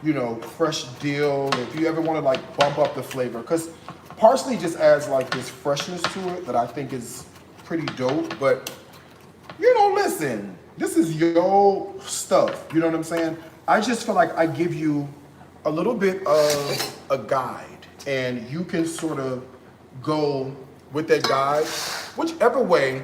you know, fresh dill. If you ever want to like bump up the flavor, because parsley just adds like this freshness to it that I think is pretty dope. But, you know, listen, this is your stuff. You know what I'm saying? I just feel like I give you a little bit of a guide, and you can sort of go with that guide whichever way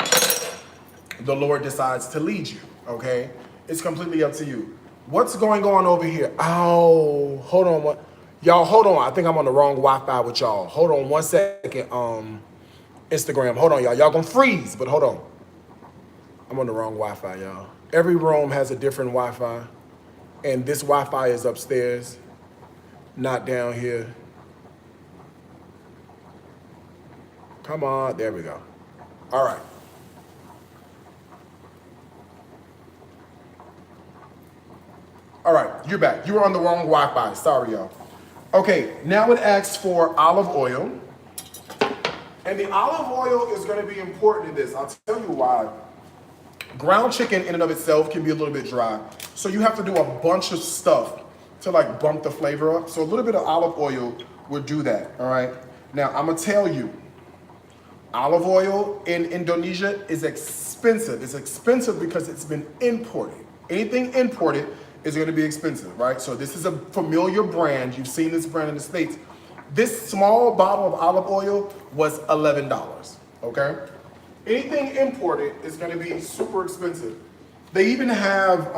the Lord decides to lead you, okay? It's completely up to you. What's going on over here? Oh, hold on. Y'all, hold on. I think I'm on the wrong Wi-Fi with y'all. Hold on 1 second, Instagram. Hold on, y'all. Y'all gonna freeze, but hold on. I'm on the wrong Wi-Fi, y'all. Every room has a different Wi-Fi, and this Wi-Fi is upstairs, not down here. Come on, there we go. All right. All right, you're back. You were on the wrong Wi-Fi. Sorry, y'all. Okay, now it asks for olive oil. And the olive oil is going to be important in this. I'll tell you why. Ground chicken in and of itself can be a little bit dry. So you have to do a bunch of stuff to like bump the flavor up. So a little bit of olive oil will do that, all right? Now, I'm going to tell you, olive oil in Indonesia is expensive. It's expensive because it's been imported. Anything imported is going to be expensive, right? So this is a familiar brand. You've seen this brand in the States. This small bottle of olive oil was $11, okay? Anything imported is going to be super expensive. They even have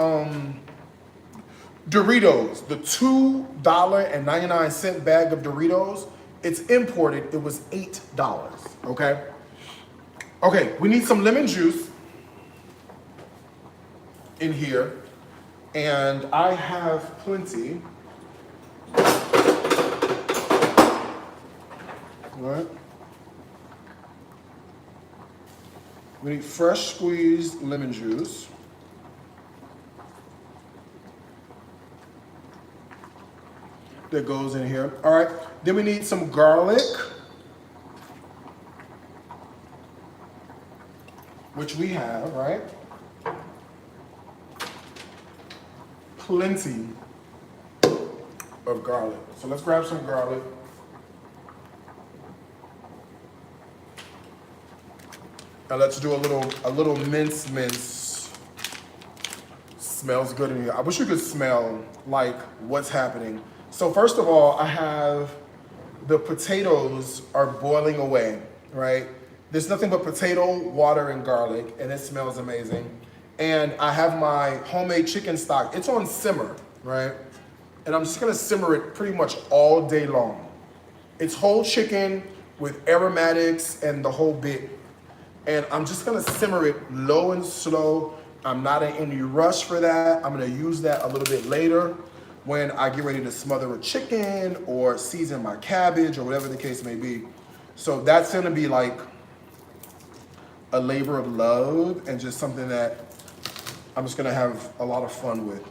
Doritos, the $2.99 bag of Doritos. It's imported, it was $8, okay? Okay, we need some lemon juice in here, and I have plenty. All right. We need fresh squeezed lemon juice. That goes in here. All right. Then we need some garlic, which we have, right? Plenty of garlic. So let's grab some garlic. Now let's do a little mince. Smells good in here. I wish you could smell like what's happening. So first of all, I have the potatoes are boiling away, right? There's nothing but potato, water, and garlic, and it smells amazing. And I have my homemade chicken stock. It's on simmer, right? And I'm just gonna simmer it pretty much all day long. It's whole chicken with aromatics and the whole bit. And I'm just gonna simmer it low and slow. I'm not in any rush for that. I'm gonna use that a little bit later when I get ready to smother a chicken or season my cabbage or whatever the case may be. So that's gonna be like a labor of love and just something that I'm just gonna have a lot of fun with,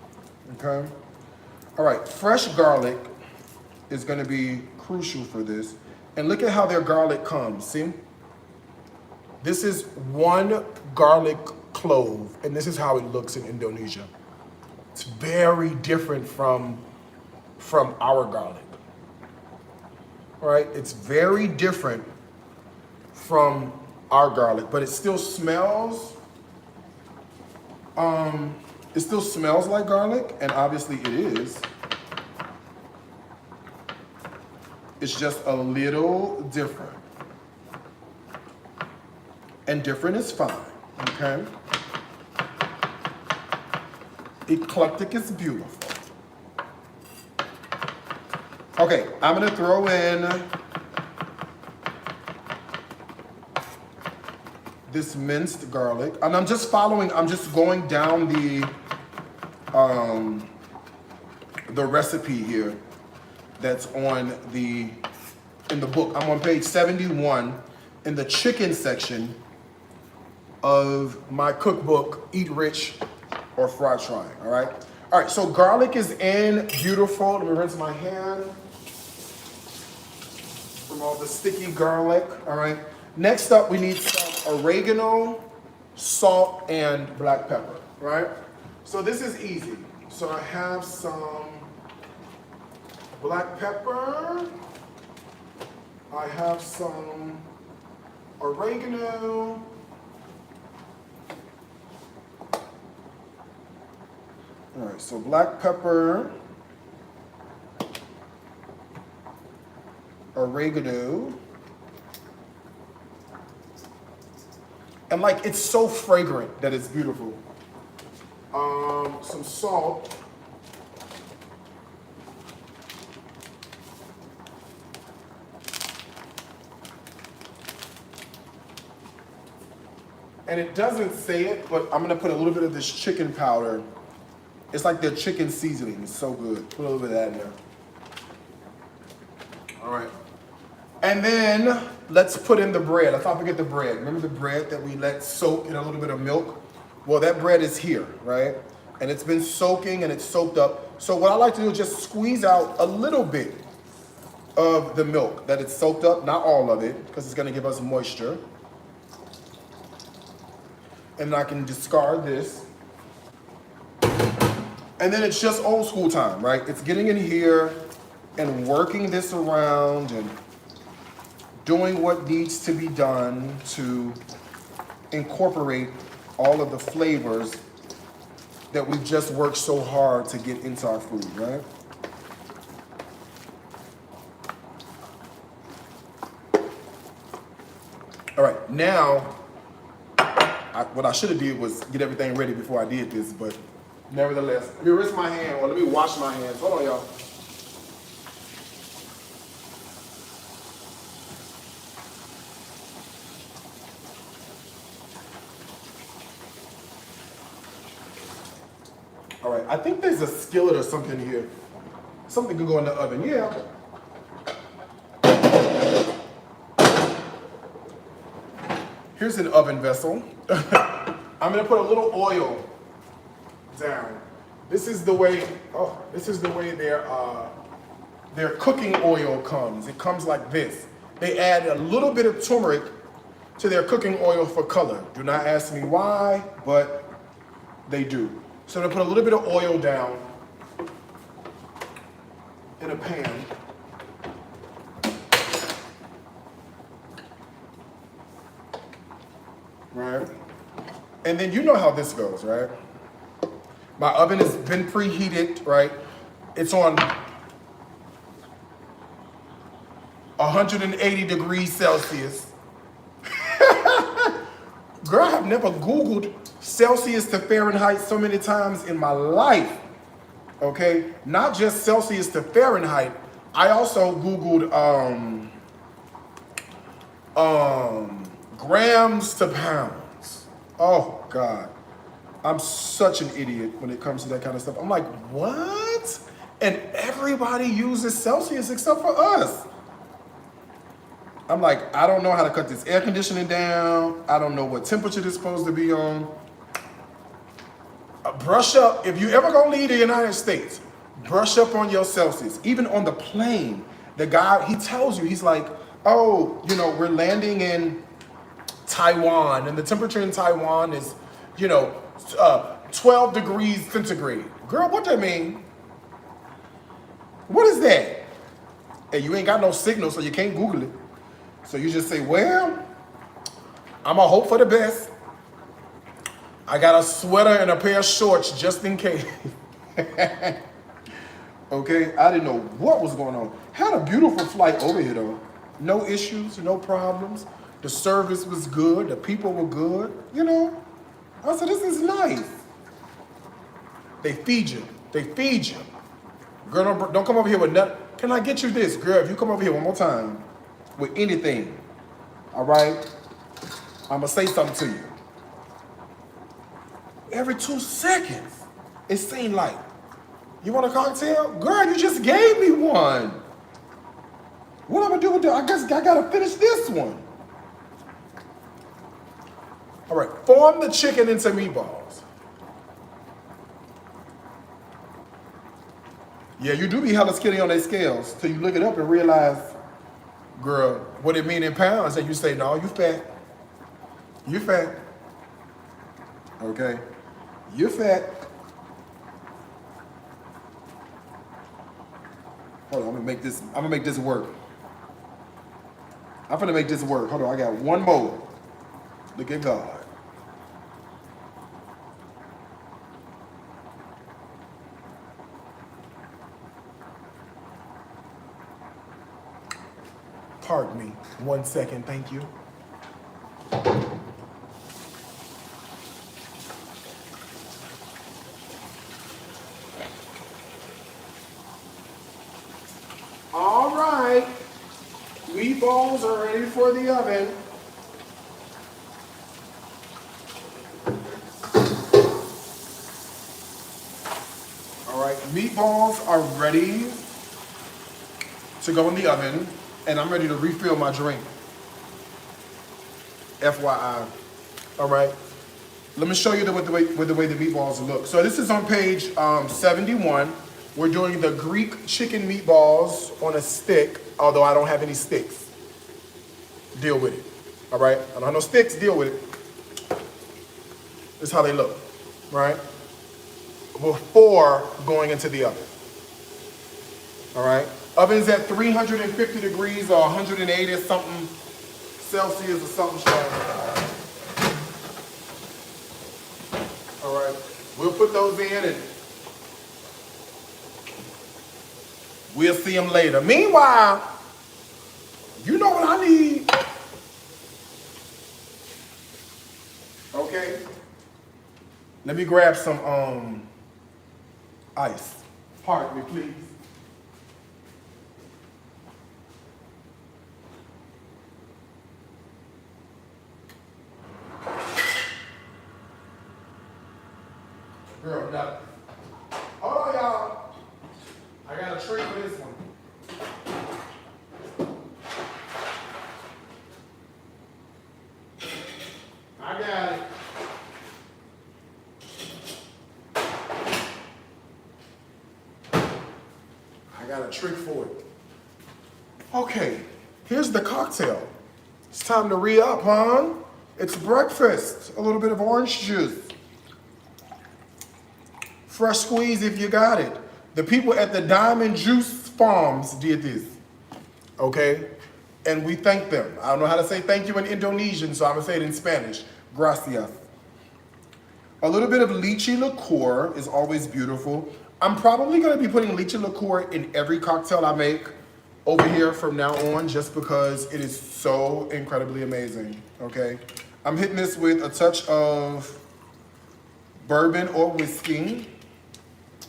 okay? All right, fresh garlic is gonna be crucial for this. And look at how their garlic comes, see? This is one garlic clove, and this is how it looks in Indonesia. It's very different from our garlic, all right? It's very different from our garlic, but it still smells, like garlic, and obviously it is. It's just a little different. And different is fine, okay? Eclectic is beautiful. Okay, I'm gonna throw in this minced garlic, and I'm just going down the recipe here that's in the book. I'm on page 71 in the chicken section of my cookbook, Eat Rich or Fry Trying, all right? All right, so garlic is in, beautiful. Let me rinse my hand from all the sticky garlic, all right? Next up, we need some oregano, salt, and black pepper, right? So this is easy. So I have some black pepper. I have some oregano. All right, so black pepper, oregano, and like it's so fragrant that it's beautiful. Some salt. And it doesn't say it, but I'm gonna put a little bit of this chicken powder. It's like their chicken seasoning. It's so good. Put a little bit of that in there. All right. And then let's put in the bread. Let's not forget the bread. Remember the bread that we let soak in a little bit of milk? Well, that bread is here, right? And it's been soaking and it's soaked up. So what I like to do is just squeeze out a little bit of the milk that it's soaked up, not all of it, because it's gonna give us moisture. And I can discard this. And then it's just old school time, right? It's getting in here and working this around and doing what needs to be done to incorporate all of the flavors that we've just worked so hard to get into our food, right? All right, now, what I should have did was get everything ready before I did this, but nevertheless, let me rinse my hand, or let me wash my hands. Hold on, y'all. All right, I think there's a skillet or something here. Something could go in the oven, yeah. Here's an oven vessel. I'm gonna put a little oil down. This is the way, their cooking oil comes. It comes like this. They add a little bit of turmeric to their cooking oil for color. Do not ask me why, but they do. So I'm gonna put a little bit of oil down in a pan. Right? And then you know how this goes, right? My oven has been preheated, right? It's on 180 degrees Celsius. Girl, I've never Googled Celsius to Fahrenheit so many times in my life, okay? Not just Celsius to Fahrenheit. I also Googled grams to pounds. Oh, God. I'm such an idiot when it comes to that kind of stuff. I'm like, what? And everybody uses Celsius except for us. I'm like, I don't know how to cut this air conditioning down. I don't know what temperature it's supposed to be on. Brush up. If you ever gonna leave the United States, brush up on your Celsius. Even on the plane, the guy, he tells you, he's like, oh, you know, we're landing in Taiwan, and the temperature in Taiwan is, 12 degrees centigrade. Girl, what that mean? What is that? And you ain't got no signal, so you can't Google it. So you just say, well, I'm gonna hope for the best. I got a sweater and a pair of shorts just in case. Okay, I didn't know what was going on. Had a beautiful flight over here though. No issues, no problems. The service was good, the people were good, I said, this is nice. They feed you. Girl, don't come over here with nothing. Can I get you this? Girl, if you come over here one more time with anything, all right, I'm gonna say something to you. Every 2 seconds, it seemed like, you want a cocktail? Girl, you just gave me one. What am I gonna do with that? I guess I gotta finish this one. All right, form the chicken into meatballs. Yeah, you do be hella skinny on their scales till you look it up and realize, girl, what it mean in pounds, and you say, no, you fat. You fat. Okay? You're fat. Hold on, I'm gonna make this work. I'm gonna make this work. Hold on, I got one more. Look at God. Pardon me, 1 second, thank you. All right, meatballs are ready for the oven. All right, meatballs are ready to go in the oven, and I'm ready to refill my drink. FYI, all right? Let me show you with the way the meatballs look. So this is on page 71. We're doing the Greek chicken meatballs on a stick, although I don't have any sticks. Deal with it. All right? I don't have no sticks, deal with it. This is how they look, right? Before going into the oven. All right? Oven's at 350 degrees or 180 or something Celsius or something. All right? We'll put those in and we'll see them later. Meanwhile, you know what I need. Okay? Let me grab some ice. Pardon me, please. Girl, no. Hold on, y'all. I got a treat for this one. I got it. I got a trick for it. Okay, here's the cocktail. It's time to re-up, huh? It's breakfast. A little bit of orange juice. Fresh squeeze if you got it. The people at the Diamond Juice Farms did this, okay? And we thank them. I don't know how to say thank you in Indonesian, so I'm gonna say it in Spanish. Gracias. A little bit of lychee liqueur is always beautiful. I'm probably gonna be putting lychee liqueur in every cocktail I make over here from now on, just because it is so incredibly amazing, okay? I'm hitting this with a touch of bourbon or whiskey.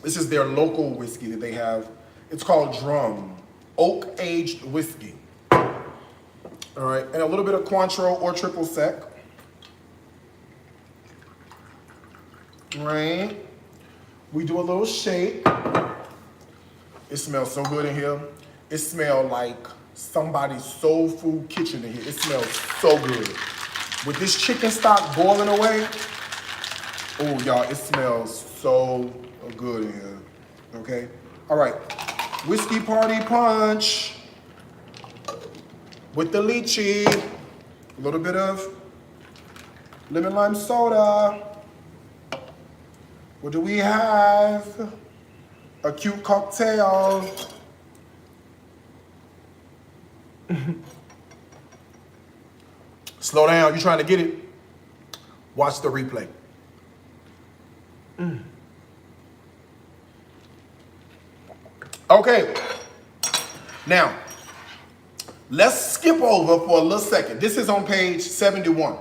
This is their local whiskey that they have. It's called Drum, oak-aged whiskey. All right, and a little bit of Cointreau or triple sec. All right, we do a little shake. It smells so good in here. It smells like somebody's soul food kitchen in here. It smells so good. With this chicken stock boiling away, oh, y'all, it smells so good in here, okay? All right, whiskey party punch with the lychee, a little bit of lemon lime soda. What do we have? A cute cocktail. Slow down, you trying to get it? Watch the replay. Okay, now, let's skip over for a little second. This is on page 71.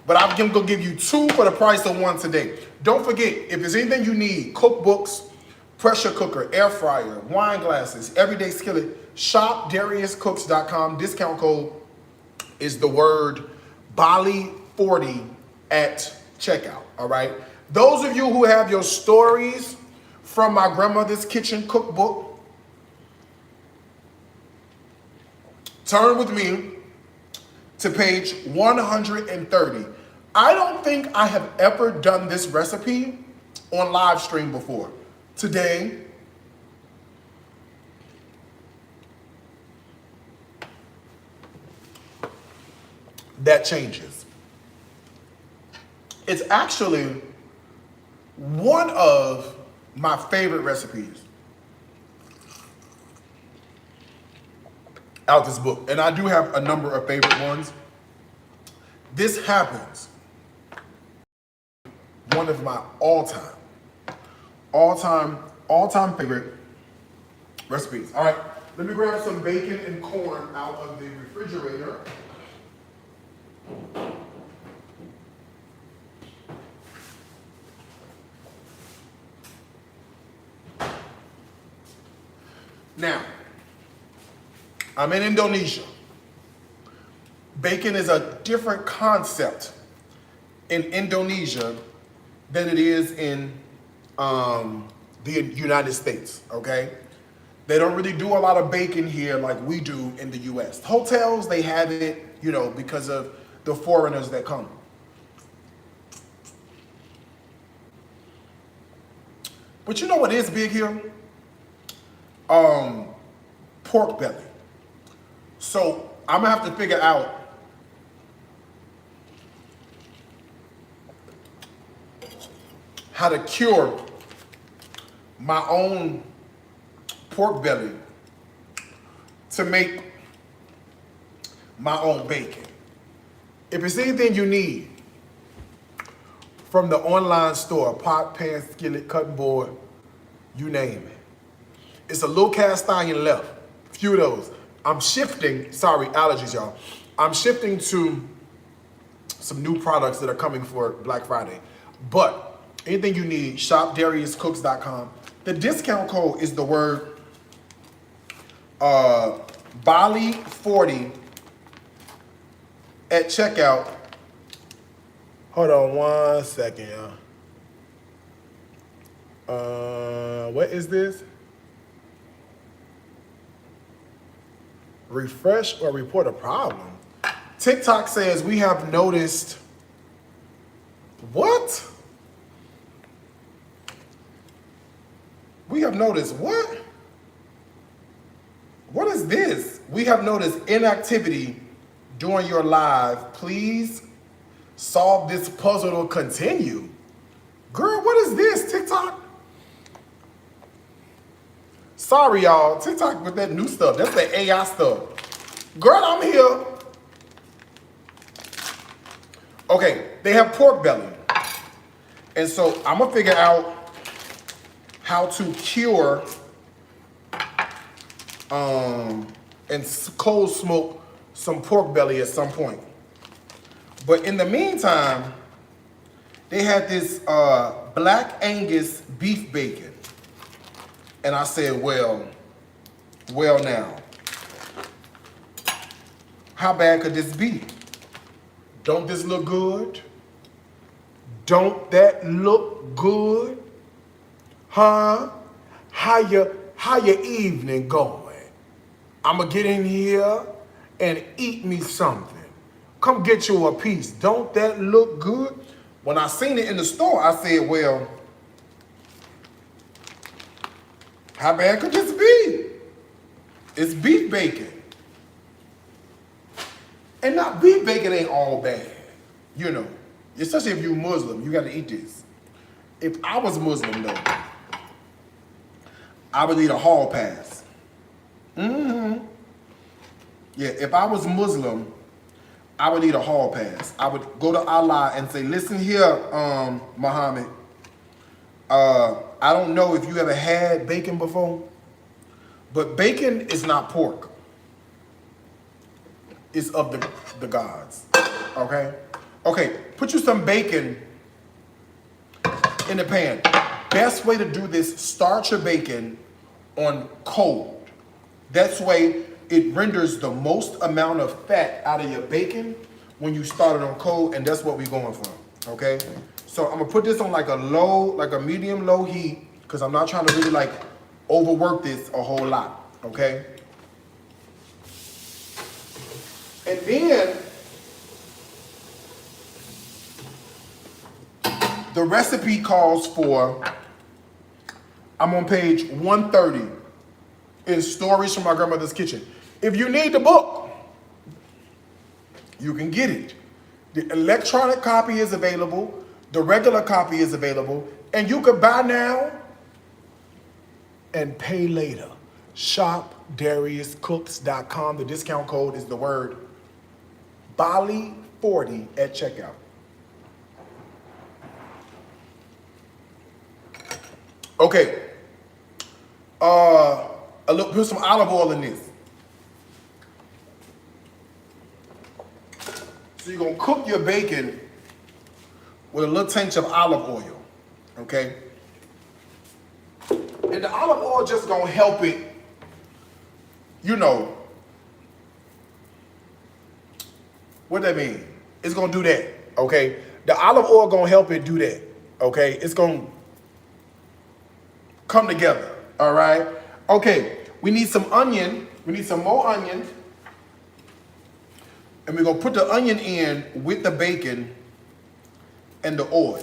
But I'm gonna give you two for the price of one today. Don't forget, if there's anything you need, cookbooks, pressure cooker, air fryer, wine glasses, everyday skillet, shop DariusCooks.com. Discount code is the word Bali40 at checkout, all right? Those of you who have your stories from my grandmother's kitchen cookbook, turn with me to page 130. I don't think I have ever done this recipe on live stream before. Today, that changes. It's actually one of my favorite recipes out this book. And I do have a number of favorite ones. This happens one of my all-time favorite recipes. All right, let me grab some bacon and corn out of the refrigerator. Now, I'm in Indonesia. Bacon is a different concept in Indonesia than it is in the United States, okay? They don't really do a lot of bacon here like we do in the US. Hotels, they have it, you know, because of the foreigners that come. But you know what is big here? Pork belly. So I'm gonna have to figure out how to cure my own pork belly to make my own bacon. If it's anything you need from the online store, pot, pan, skillet, cutting board, you name it. It's a little cast iron left, few of those. I'm shifting, sorry, allergies, y'all. I'm shifting to some new products that are coming for Black Friday. But anything you need, shopdariuscooks.com. The discount code is the word Bali 40 at checkout. Hold on 1 second, y'all. What is this? Refresh or report a problem. TikTok says we have noticed. What? We have noticed what? What is this? We have noticed inactivity during your live. Please solve this puzzle or continue. Girl, what is this, TikTok? Sorry, y'all. TikTok with that new stuff. That's the AI stuff. Girl, I'm here. Okay, they have pork belly. And so I'm going to figure out how to cure and cold smoke some pork belly at some point. But in the meantime, they had this Black Angus beef bacon. And I said, well now, how bad could this be? Don't this look good? Don't that look good? Huh? How your evening going? I'ma get in here and eat me something. Come get you a piece. Don't that look good? When I seen it in the store, I said, well, how bad could this be? It's beef bacon. And not beef bacon ain't all bad, you know. Especially if you're Muslim, you gotta eat this. If I was Muslim though, I would need a hall pass. Yeah, if I was Muslim, I would need a hall pass. I would go to Allah and say, listen here, Muhammad, I don't know if you ever had bacon before, but bacon is not pork. It's of the gods, okay? Okay, put you some bacon in the pan. Best way to do this, start your bacon on cold. That's way it renders the most amount of fat out of your bacon when you start it on cold, and that's what we're going for, okay? So I'm gonna put this on like a medium low heat, because I'm not trying to really like overwork this a whole lot, okay? And then the recipe calls for, I'm on page 130 in Stories from My Grandmother's Kitchen. If you need the book, you can get it. The electronic copy is available. The regular copy is available. And you can buy now and pay later. ShopDariusCooks.com. The discount code is the word Bali40 at checkout. Okay. Put some olive oil in this. So you're gonna cook your bacon with a little tinge of olive oil, okay? And the olive oil just gonna help it, you know, what that mean? It's gonna do that, okay? The olive oil gonna help it do that, okay? It's gonna come together, all right? Okay, we need some onion. We need some more onion. And we're gonna put the onion in with the bacon and the oil.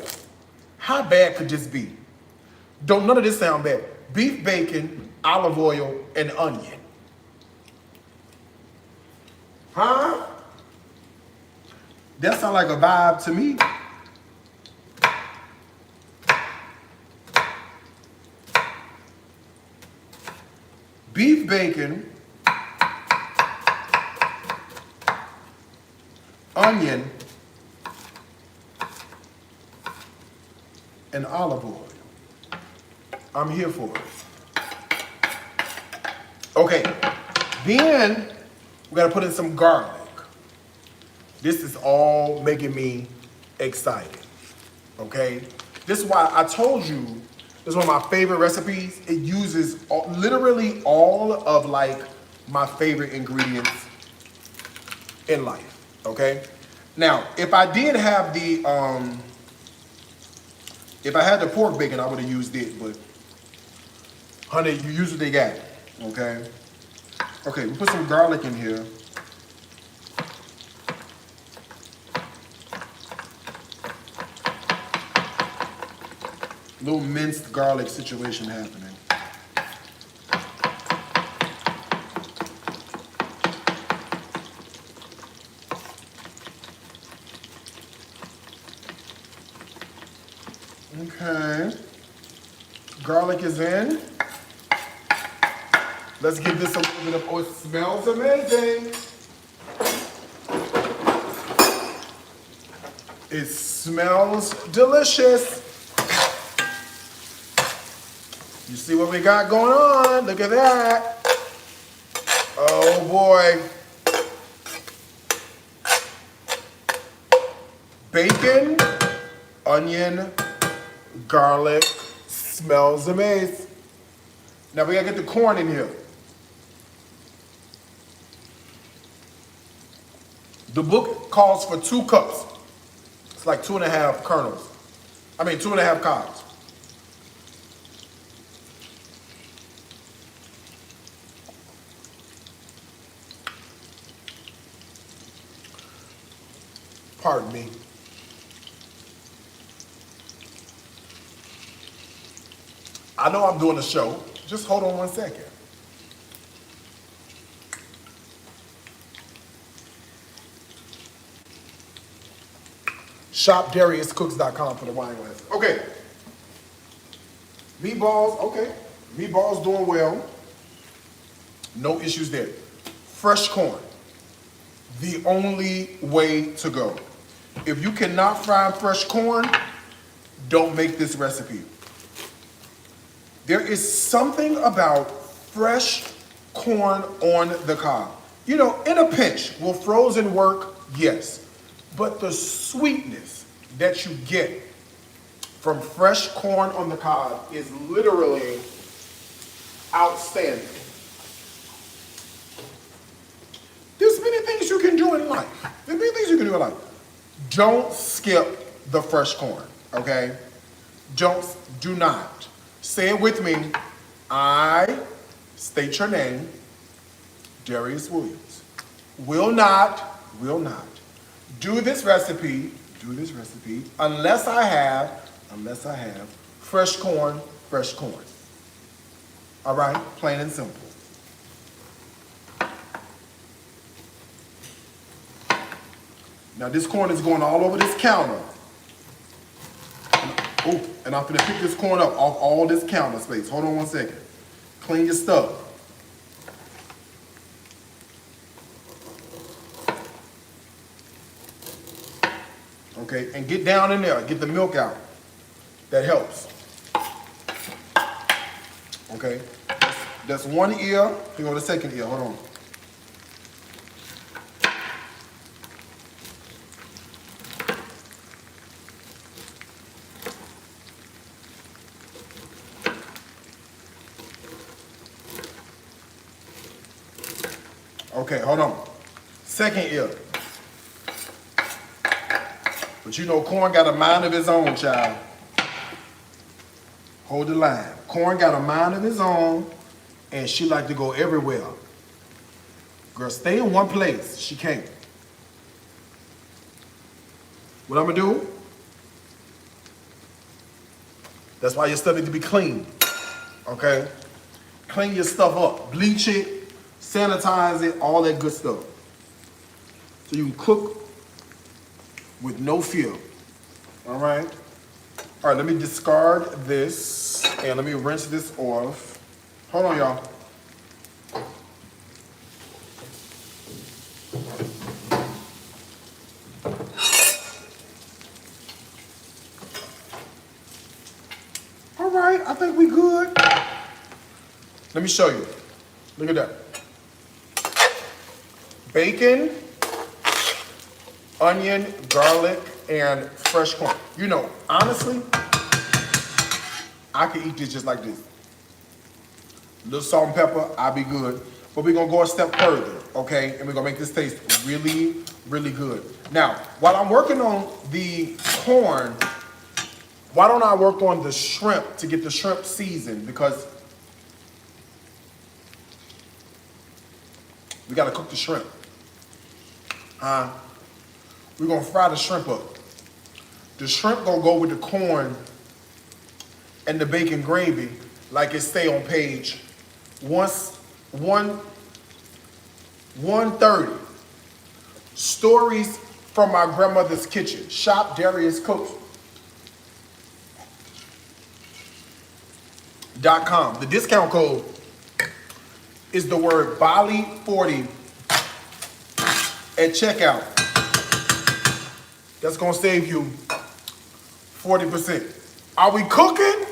How bad could this be? Don't none of this sound bad. Beef bacon, olive oil, and onion. Huh? That sounds like a vibe to me. Beef bacon, onion, and olive oil. I'm here for it. Okay, then we gotta put in some garlic. This is all making me excited, okay? This is why I told you, this is one of my favorite recipes. It uses literally all of like my favorite ingredients in life, okay? Now, if I did have the, if I had the pork bacon, I would have used it, but honey, you use what they got, okay? Okay, we put some garlic in here. Little minced garlic situation happening. Okay. Garlic is in. Let's give this a little bit of, oh, it smells amazing. It smells delicious. You see what we got going on? Look at that. Oh boy. Bacon, onion, garlic, smells amazing. Now we gotta get the corn in here. The book calls for 2 cups. It's like 2.5 kernels. 2.5 cobs. Pardon me. I know I'm doing a show. Just hold on 1 second. ShopDariusCooks.com for the wine glass. Okay. Meatballs, okay. Meatballs doing well. No issues there. Fresh corn. The only way to go. If you cannot fry fresh corn, don't make this recipe. There is something about fresh corn on the cob. You know, in a pinch, will frozen work? Yes. But the sweetness that you get from fresh corn on the cob is literally outstanding. There's many things you can do in life. There's many things you can do in life. Don't skip the fresh corn, okay? Do not. Say it with me. I, state your name, Darius Williams, will not do this recipe unless I have fresh corn. All right, plain and simple. Now this corn is going all over this counter. Oh, and I'm gonna pick this corn up off all this counter space. Hold on 1 second. Clean your stuff. Okay, and get down in there, get the milk out. That helps. Okay, that's one ear. Here go the second ear, hold on. Okay, hold on. Second ear. But you know, corn got a mind of his own, child. Hold the line. Corn got a mind of his own, and she like to go everywhere. Girl, stay in one place. She can't. What I'm gonna do? That's why your stuff needs to be clean, okay? Clean your stuff up, bleach it, sanitize it, all that good stuff. So you can cook with no fear, all right? All right, let me discard this and let me rinse this off. Hold on, y'all. All right, I think we good. Let me show you. Look at that. Bacon, onion, garlic, and fresh corn. You know, honestly, I could eat this just like this. A little salt and pepper, I'll be good. But we're gonna go a step further, okay? And we're gonna make this taste really, really good. Now, while I'm working on the corn, why don't I work on the shrimp to get the shrimp seasoned? Because we gotta cook the shrimp. We're gonna fry the shrimp up. The shrimp gonna go with the corn and the bacon gravy like it stay on page 130. Stories from my grandmother's kitchen. Shop Darius Cooks. .com. The discount code is the word Bali 40 at checkout. That's gonna save you 40%. Are we cooking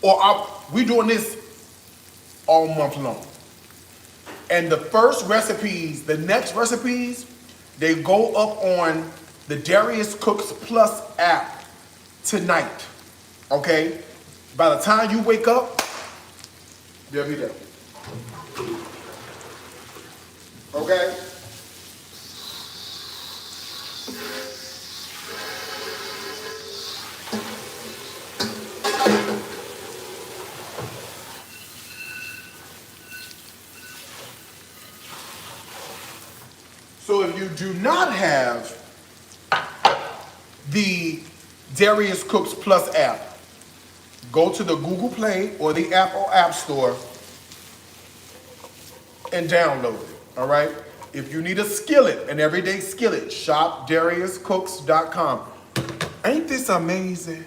or are we doing this all month long? And the first recipes, the next recipes, they go up on the Darius Cooks Plus app tonight, okay? By the time you wake up, they'll be there. Okay? So if you do not have the Darius Cooks Plus app, go to the Google Play or the Apple App Store and download it, all right? If you need a skillet, an everyday skillet, shop DariusCooks.com. Ain't this amazing?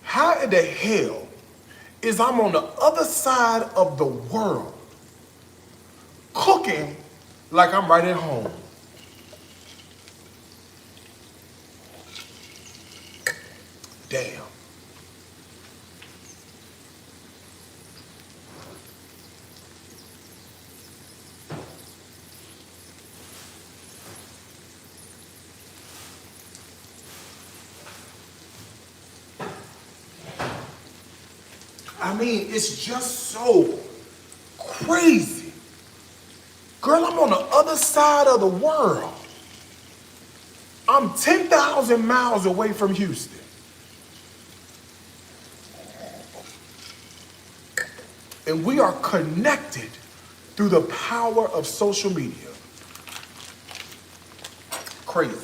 How in the hell is I'm on the other side of the world cooking like I'm right at home? Damn. I mean, it's just so crazy. Girl, I'm on the other side of the world. I'm 10,000 miles away from Houston. And we are connected through the power of social media. Crazy.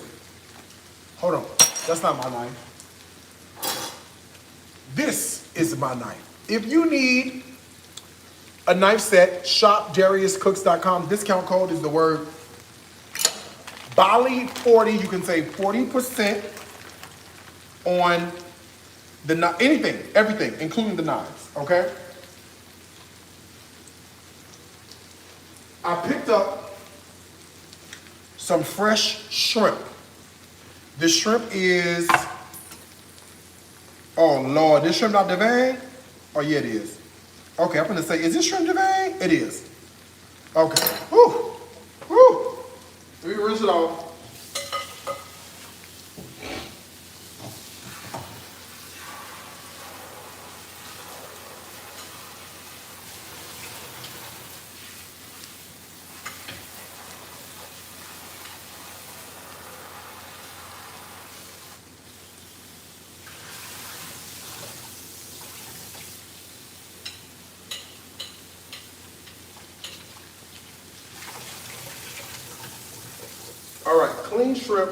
Hold on, that's not my knife. This is my knife. If you need a knife set, shop DariusCooks.com. Discount code is the word Bali 40. You can save 40% on the anything, everything, including the knives, okay? I picked up some fresh shrimp. This shrimp is, oh Lord, this shrimp not deveined? Oh yeah, it is. Okay, I'm gonna say, is this shrimp deveined? It is. Okay, whew, whew. Let me rinse it off. All right, clean shrimp.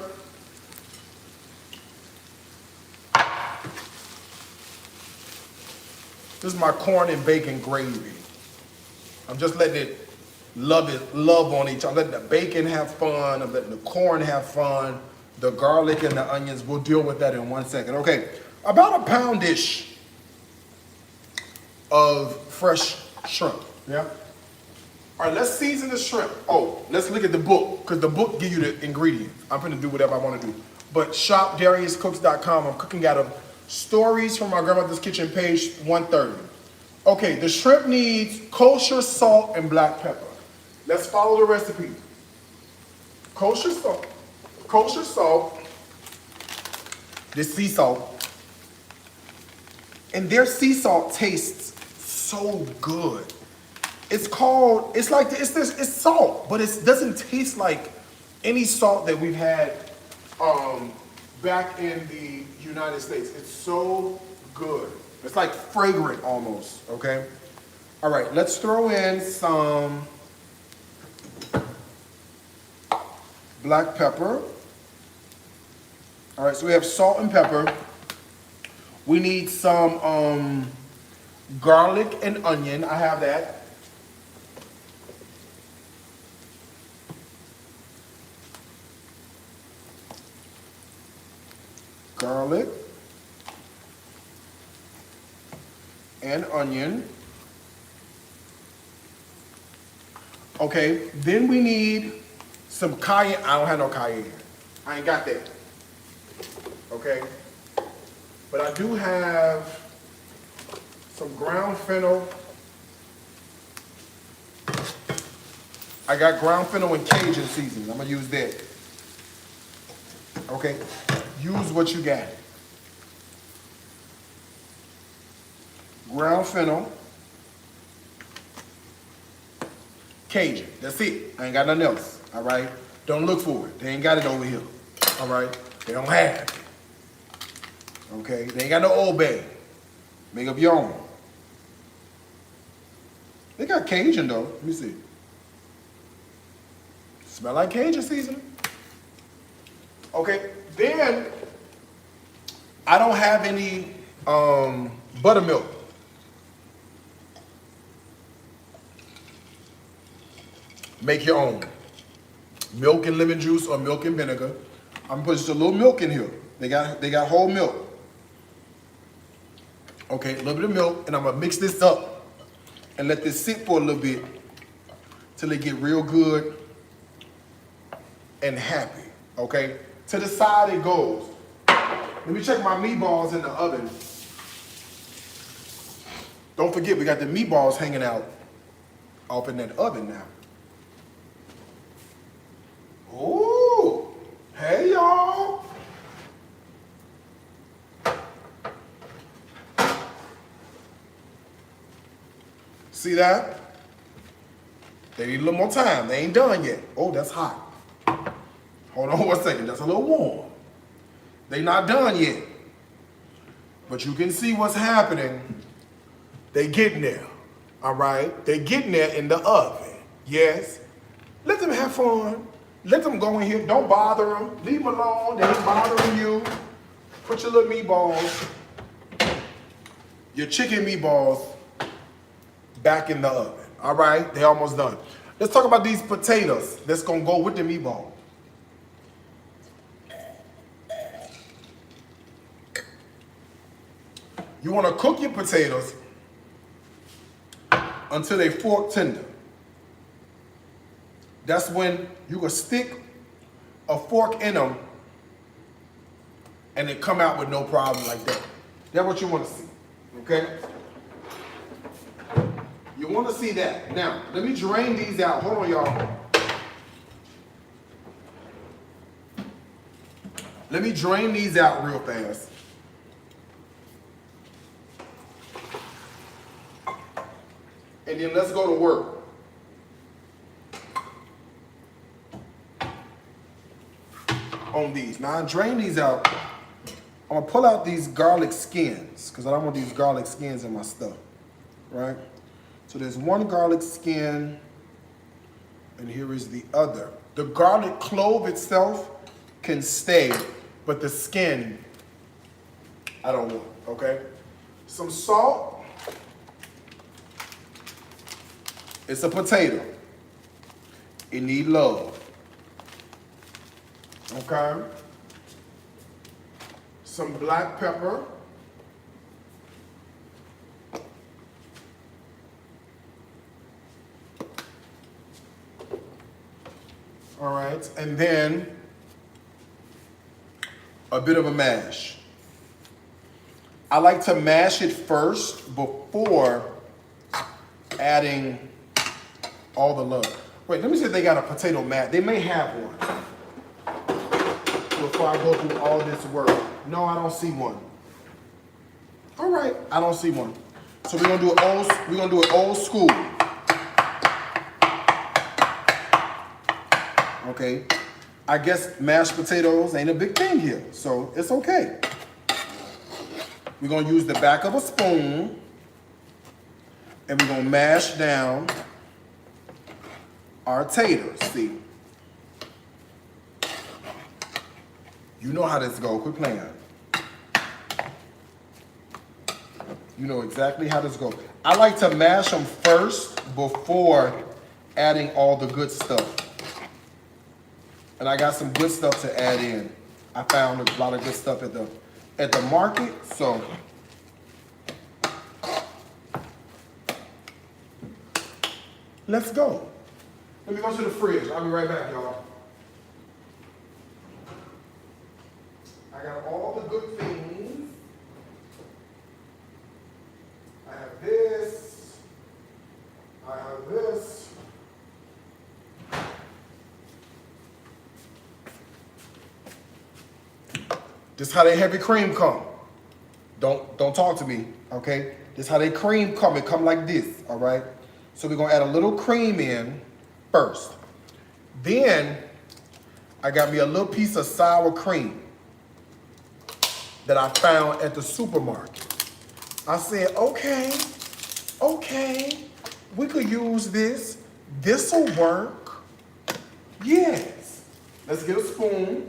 This is my corn and bacon gravy. I'm just letting it love on each other. I'm letting the bacon have fun. I'm letting the corn have fun. The garlic and the onions, we'll deal with that in 1 second. Okay, about a pound-ish of fresh shrimp, yeah? All right, let's season the shrimp. Oh, let's look at the book, because the book gives you the ingredients. I'm gonna do whatever I wanna do. But shop DariusCooks.com. I'm cooking out of Stories from My Grandmother's Kitchen, page 130. Okay, the shrimp needs kosher salt and black pepper. Let's follow the recipe. Kosher salt, this sea salt, and their sea salt tastes so good. It's salt, but it doesn't taste like any salt that we've had back in the United States. It's so good. It's like fragrant almost, okay? All right, let's throw in some black pepper. All right, so we have salt and pepper. We need some garlic and onion. I have that. Garlic and onion. Okay, then we need some cayenne. I don't have no cayenne. I ain't got that. Okay, but I do have some ground fennel. I got ground fennel and Cajun seasoning. I'm gonna use that. Okay, use what you got. Ground fennel, Cajun. That's it. I ain't got nothing else. All right. Don't look for it. They ain't got it over here. All right. They don't have it. Okay. They ain't got no Old Bay. Make up your own. They got Cajun though. Let me see. Smell like Cajun seasoning. Okay. Then I don't have any buttermilk. Make your own. Milk and lemon juice or milk and vinegar. I'm gonna put just a little milk in here. They got whole milk. Okay, a little bit of milk, and I'm gonna mix this up and let this sit for a little bit till it get real good and happy. Okay? To the side it goes. Let me check my meatballs in the oven. Don't forget, we got the meatballs hanging out off in that oven now. Ooh, hey y'all. See that? They need a little more time. They ain't done yet. Oh, that's hot. Hold on 1 second. That's a little warm. They not done yet. But you can see what's happening. They getting there. All right? They getting there in the oven. Yes. Let them have fun. Let them go in here. Don't bother them. Leave them alone. They ain't bothering you. Put your little meatballs, your chicken meatballs, back in the oven. All right? They almost done. Let's talk about these potatoes that's going to go with the meatball. You want to cook your potatoes until they fork tender. That's when you can stick a fork in them and they come out with no problem like that. That's what you want to see, okay? You want to see that. Now, let me drain these out. Hold on, y'all. Let me drain these out real fast. And then let's go to work. On these. Now I drain these out. I'm gonna pull out these garlic skins because I don't want these garlic skins in my stuff, right? So there's one garlic skin and here is the other. The garlic clove itself can stay, but the skin, I don't want, okay? Some salt It's a potato. It need love. Okay? Some black pepper. All right, and then a bit of a mash. I like to mash it first before adding all the love. Wait, let me see if they got a potato mash. They may have one. Before I go through all this work. No, I don't see one. All right, I don't see one. So we're gonna do it old school. Okay, I guess mashed potatoes ain't a big thing here, so it's okay. We're gonna use the back of a spoon and we're gonna mash down our taters, see? You know how this goes, quit playing. You know exactly how this goes. I like to mash them first before adding all the good stuff. And I got some good stuff to add in. I found a lot of good stuff at the market, so. Let's go. Let me go to the fridge. I'll be right back, y'all. I got all the good things. I have this. I have this. This is how they heavy cream come. Don't talk to me, okay? This is how they cream come. It come like this, all right? So we're gonna add a little cream in first. Then I got me a little piece of sour cream that I found at the supermarket. I said, okay, we could use this. This'll work. Yes. Let's get a spoon.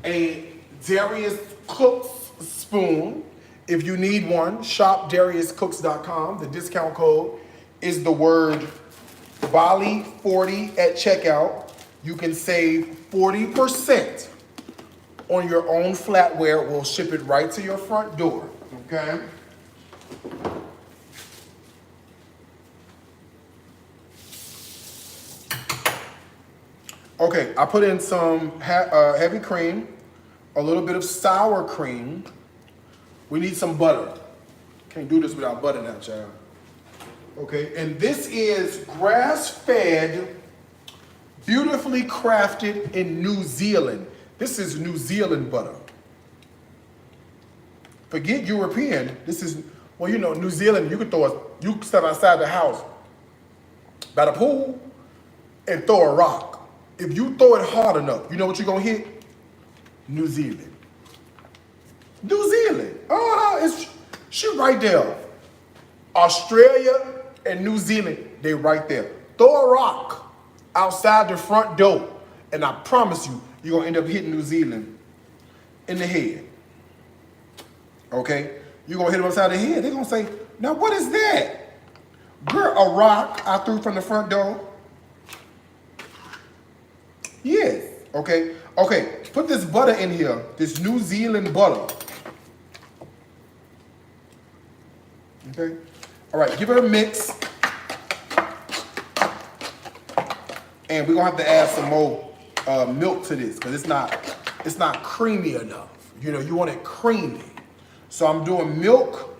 A Darius Cooks spoon. If you need one, shop DariusCooks.com. The discount code is the word Bali 40 at checkout. You can save 40% on your own flatware. We'll ship it right to your front door, okay? Okay, I put in some heavy cream, a little bit of sour cream. We need some butter. Can't do this without butter now, child. Okay, and this is grass-fed, beautifully crafted in New Zealand. This is New Zealand butter. Forget European. This is, well, you know, New Zealand, you can step outside the house by the pool and throw a rock. If you throw it hard enough, you know what you're gonna hit? New Zealand. New Zealand. It's she right there. Australia and New Zealand, they right there. Throw a rock outside the front door, and I promise you, you're gonna end up hitting New Zealand in the head. Okay? You're gonna hit them upside the head. They're gonna say, now what is that? Girl, a rock I threw from the front door. Yes. Okay. Okay. Put this butter in here. This New Zealand butter. Okay. All right. Give it a mix. And we're gonna have to add some more milk to this because it's not creamy enough. You know, you want it creamy. So I'm doing milk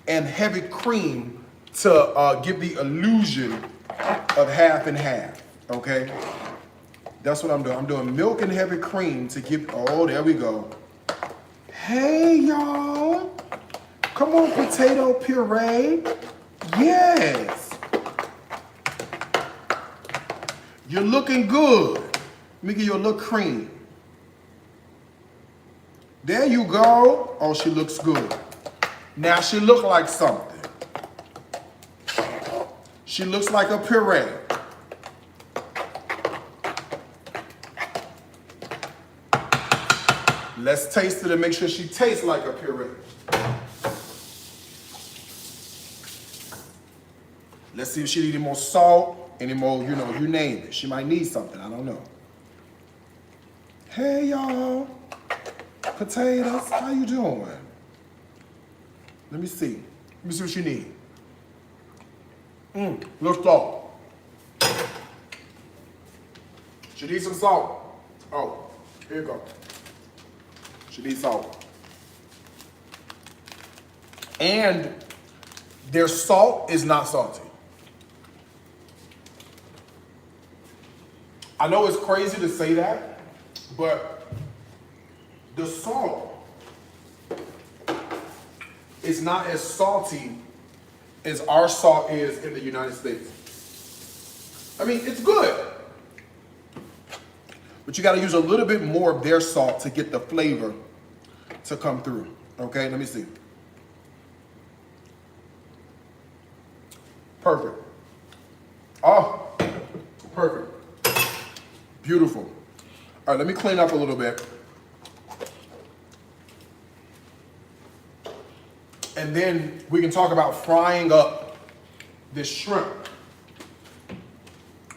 and heavy cream to give the illusion of half and half. Okay. That's what I'm doing. I'm doing milk and heavy cream to give, oh, there we go. Hey, y'all. Come on, potato puree. Yes. You're looking good. Let me give you a little cream. There you go. Oh, she looks good. Now she looks like something. She looks like a puree. Let's taste it and make sure she tastes like a puree. Let's see if she need any more salt, any more, you know, you name it. She might need something, I don't know. Hey y'all, potatoes, how you doing? Let me see. Let me see what she need. Little salt. She needs some salt. Oh, here you go. She needs salt. And their salt is not salty. I know it's crazy to say that, but the salt is not as salty as our salt is in the United States. I mean, it's good, but you gotta use a little bit more of their salt to get the flavor to come through. Okay, let me see. Perfect. Oh, perfect. Beautiful. All right, let me clean up a little bit. And then we can talk about frying up this shrimp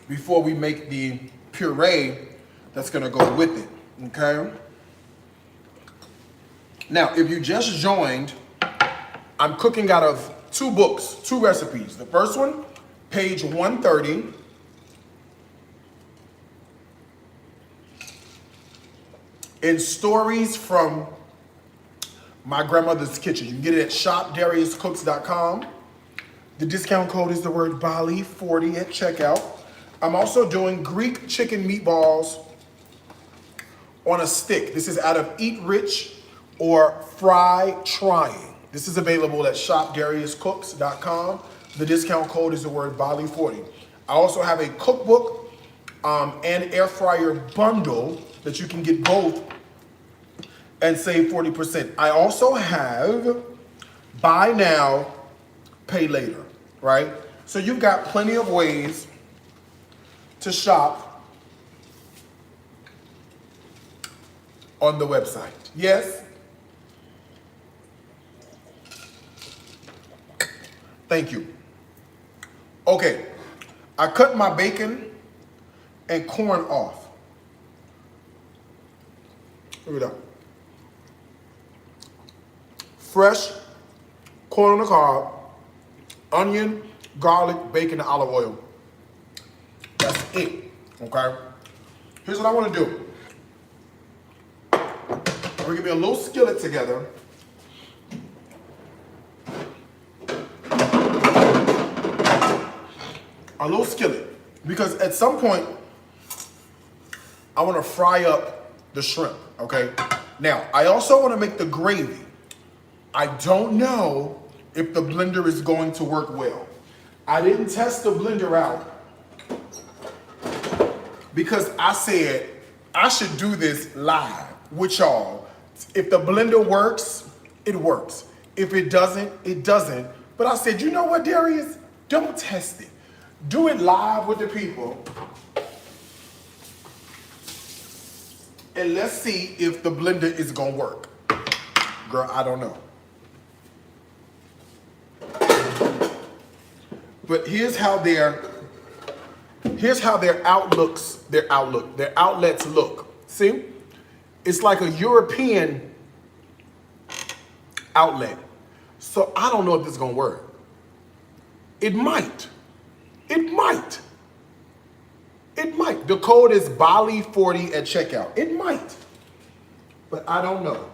before we make the puree that's gonna go with it, okay? Now, if you just joined, I'm cooking out of two books, two recipes. The first one, page 130. In Stories from My Grandmother's Kitchen. You can get it at shopdariuscooks.com. The discount code is the word Bali 40 at checkout. I'm also doing Greek chicken meatballs on a stick. This is out of Eat Rich or Fry Trying. This is available at shopdariuscooks.com. The discount code is the word Bali 40. I also have a cookbook and air fryer bundle that you can get both and save 40%. I also have buy now, pay later, right? So you've got plenty of ways to shop on the website. Yes? Thank you. Okay, I cut my bacon and corn off. Here we go. Fresh corn on the cob, onion, garlic, bacon, and olive oil. That's it, okay? Here's what I want to do. We're gonna get a little skillet together. A little skillet, because at some point, I want to fry up the shrimp, okay? Now, I also want to make the gravy. I don't know if the blender is going to work well. I didn't test the blender out because I said I should do this live with y'all. If the blender works, it works. If it doesn't, it doesn't. But I said, you know what, Darius? Don't test it. Do it live with the people. And let's see if the blender is gonna work. Girl, I don't know. But here's how their outlets look. See? It's like a European outlet. So I don't know if this is gonna work. It might. It might. It might. The code is Bali 40 at checkout. It might. But I don't know.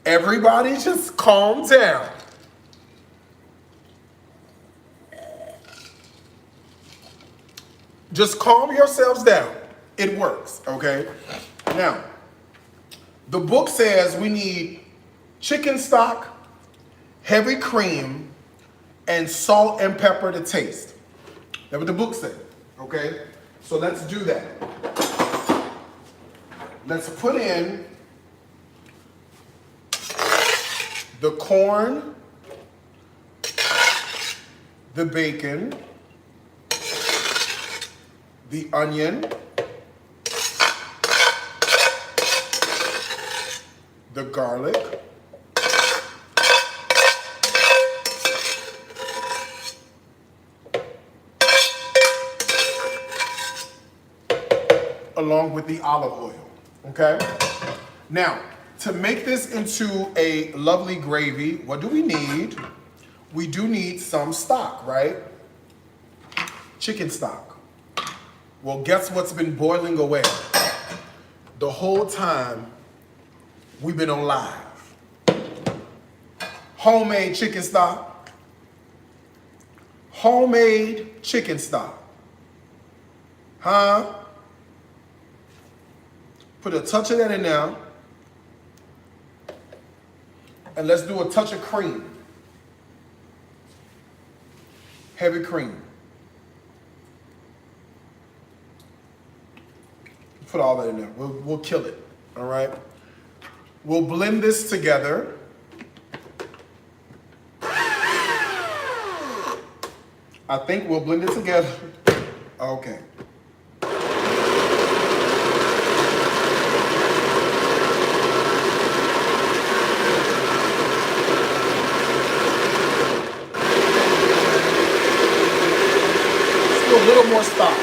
Everybody just calm down. Just calm yourselves down. It works, okay? Now, the book says we need chicken stock, heavy cream, and salt and pepper to taste. That's what the book said, okay? So let's do that. Let's put in the corn the bacon, the onion, the garlic, along with the olive oil, okay? Now, to make this into a lovely gravy, what do we need? We do need some stock, right? Chicken stock. Well, guess what's been boiling away? The whole time we've been on live. Homemade chicken stock. Homemade chicken stock. Huh? Put a touch of that in there. And let's do a touch of cream. Heavy cream. Put all that in there. We'll kill it. All right. We'll blend this together. I think we'll blend it together. Okay. Let's do a little more stock.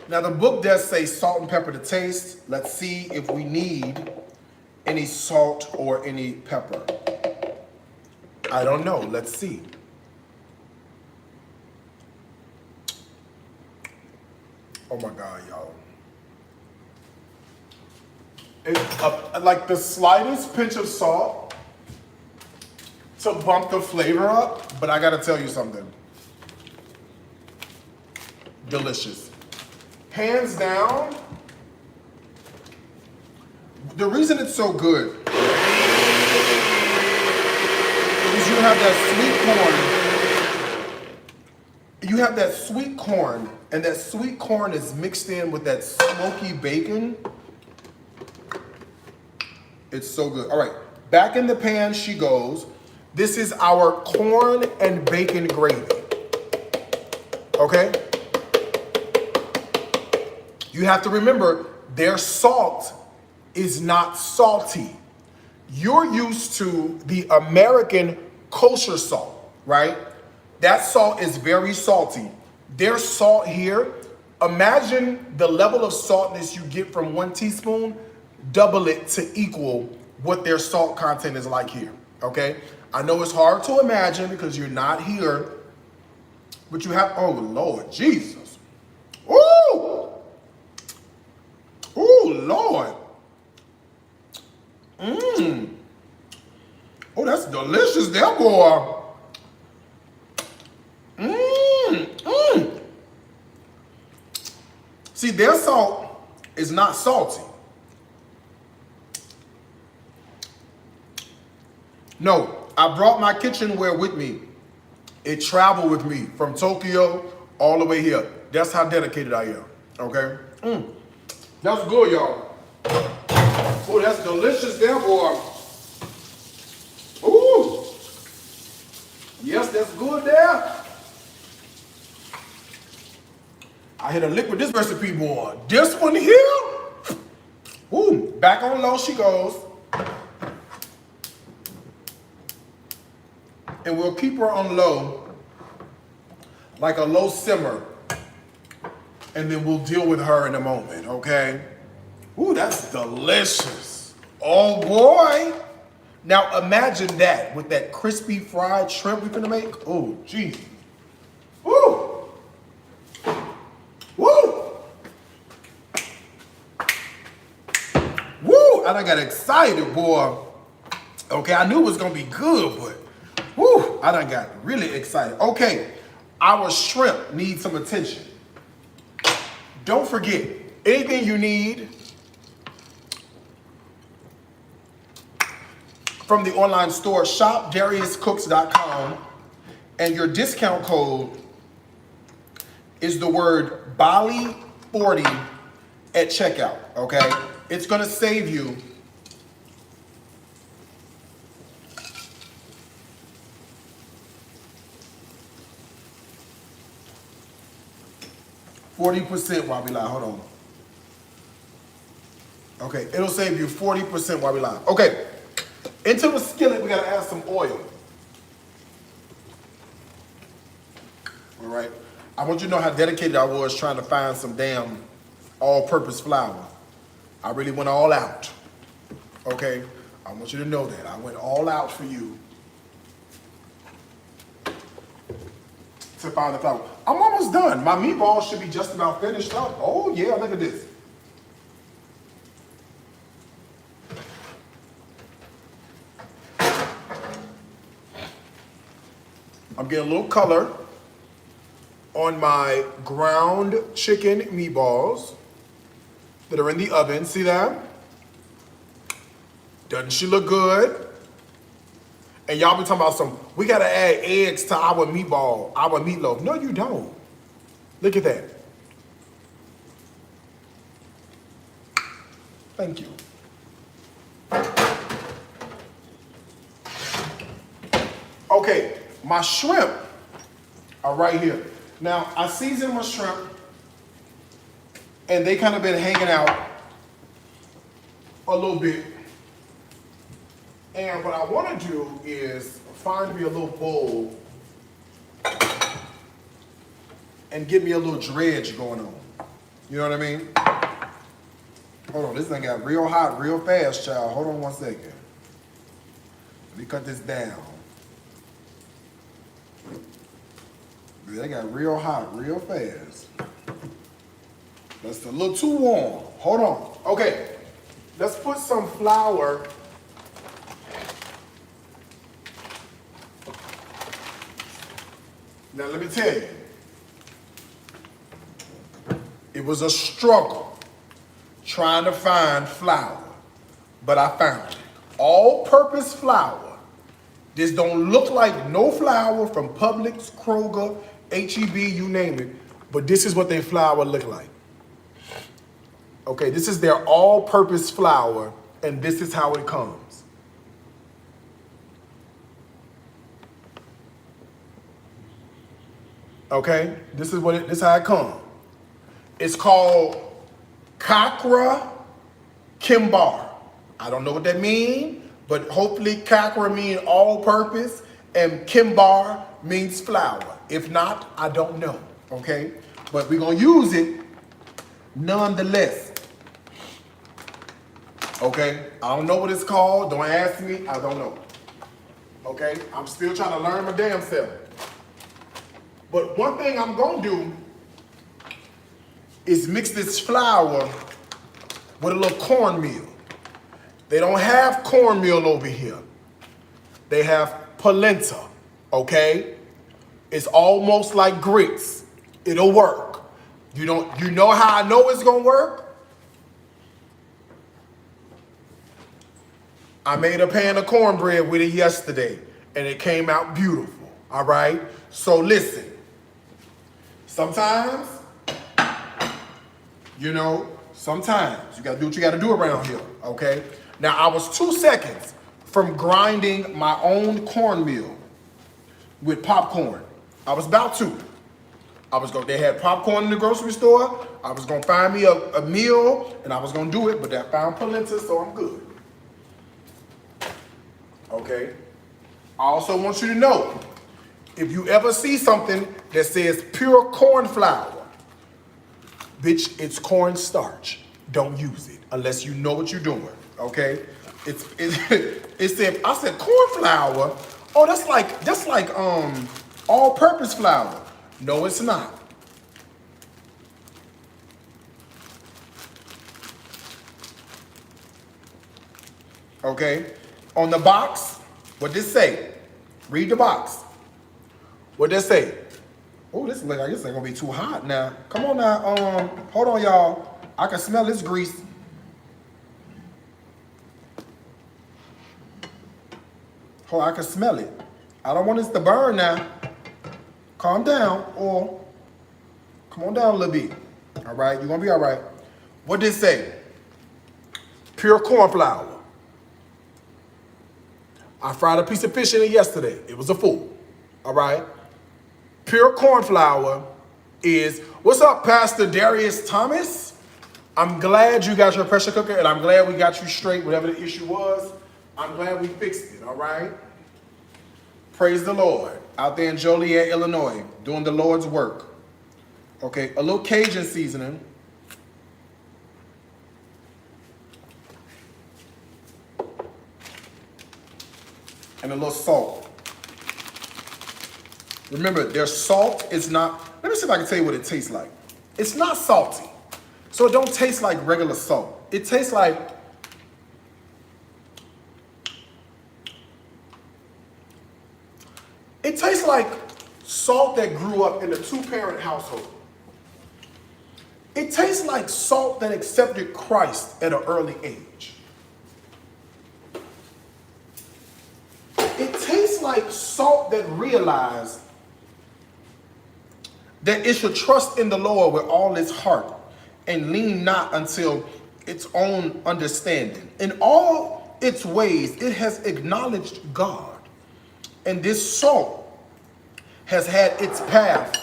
Now the book does say salt and pepper to taste. Let's see if we need any salt or any pepper. I don't know. Let's see. Oh my God, y'all. Like the slightest pinch of salt to bump the flavor up, but I gotta tell you something. Delicious. Hands down, the reason it's so good is you have that sweet corn. You have that sweet corn, and that sweet corn is mixed in with that smoky bacon. It's so good. All right, back in the pan she goes. This is our corn and bacon gravy. Okay? You have to remember, their salt is not salty. You're used to the American kosher salt, right? That salt is very salty. Their salt here, imagine the level of saltness you get from 1 teaspoon, double it to equal what their salt content is like here, okay? I know it's hard to imagine because you're not here, but you have, oh Lord Jesus. Ooh! Ooh, Lord. Mmm. Oh, that's delicious there, boy. Mmm. Mmm. See, their salt is not salty. No, I brought my kitchenware with me. It traveled with me from Tokyo all the way here. That's how dedicated I am, okay? Mmm. That's good, y'all. Oh, that's delicious there, boy. Ooh. Yes, that's good there. I hit a lick with this recipe, boy. This one here. Ooh, back on low she goes. And we'll keep her on low, like a low simmer. And then we'll deal with her in a moment, okay? Ooh, that's delicious. Oh boy. Now imagine that with that crispy fried shrimp we're gonna make. Oh, geez. Woo! Woo! Woo! I done got excited, boy. Okay, I knew it was gonna be good, but woo! I done got really excited. Okay, our shrimp needs some attention. Don't forget, anything you need from the online store, shopdariuscooks.com, and your discount code is the word Bali40 at checkout, okay? It's gonna save you 40% while we live. Hold on. Okay, it'll save you 40% while we live. Okay, into the skillet, we gotta add some oil. All right, I want you to know how dedicated I was trying to find some damn all-purpose flour. I really went all out, okay? I want you to know that. I went all out for you to find the flour. I'm almost done. My meatballs should be just about finished up. Oh yeah, look at this. I'm getting a little color on my ground chicken meatballs that are in the oven. See that? Doesn't she look good? And y'all be talking about some, we gotta add eggs to our meatball, our meatloaf. No, you don't. Look at that. Thank you. Okay, my shrimp are right here. Now, I seasoned my shrimp, and they kind of been hanging out a little bit. And what I want to do is find me a little bowl and get me a little dredge going on. You know what I mean? Hold on, this thing got real hot real fast, child. Hold on one second. Let me cut this down. They got real hot real fast. That's a little too warm. Hold on. Okay, let's put some flour. Now let me tell you, it was a struggle trying to find flour, but I found it. All-purpose flour. This don't look like no flour from Publix, Kroger, H-E-B, you name it, but this is what their flour look like. Okay, this is their all-purpose flour, and this is how it comes. Okay, this is how it comes. It's called Kakra Kimbar. I don't know what that means, but hopefully Kakra means all-purpose and Kimbar means flour. If not, I don't know, okay? But we're gonna use it nonetheless. Okay, I don't know what it's called. Don't ask me, I don't know. Okay, I'm still trying to learn my damn self. But one thing I'm gonna do is mix this flour with a little cornmeal. They don't have cornmeal over here. They have polenta, okay? It's almost like grits. It'll work. You know how I know it's gonna work? I made a pan of cornbread with it yesterday, and it came out beautiful, all right? So listen, sometimes you gotta do what you gotta do around here, okay? Now, I was 2 seconds from grinding my own cornmeal with popcorn. I was about to. They had popcorn in the grocery store. I was gonna find me a meal, and I was gonna do it, but I found polenta, so I'm good. Okay? I also want you to know, if you ever see something that says pure corn flour, bitch, it's cornstarch. Don't use it unless you know what you're doing, okay? It said, I said corn flour. Oh, that's like all-purpose flour. No, it's not. Okay? On the box, what this say? Read the box. What this say? Oh, this ain't gonna be too hot now. Come on now, hold on, y'all. I can smell this grease. Oh, I can smell it. I don't want this to burn now. Calm down, or come on down a little bit. All right, you're gonna be all right. What did it say? Pure corn flour. I fried a piece of fish in it yesterday. It was a full. All right. Pure corn flour is, what's up, Pastor Darius Thomas? I'm glad you got your pressure cooker, and I'm glad we got you straight, whatever the issue was. I'm glad we fixed it, all right? Praise the Lord. Out there in Joliet, Illinois, doing the Lord's work. Okay, a little Cajun seasoning. And a little salt. Remember, their salt is not, let me see if I can tell you what it tastes like. It's not salty. So it don't taste like regular salt. It tastes like, salt that grew up in a two-parent household. It tastes like salt that accepted Christ at an early age. It tastes like salt that realized that it should trust in the Lord with all its heart and lean not until its own understanding. In all its ways, it has acknowledged God. And this salt has had its path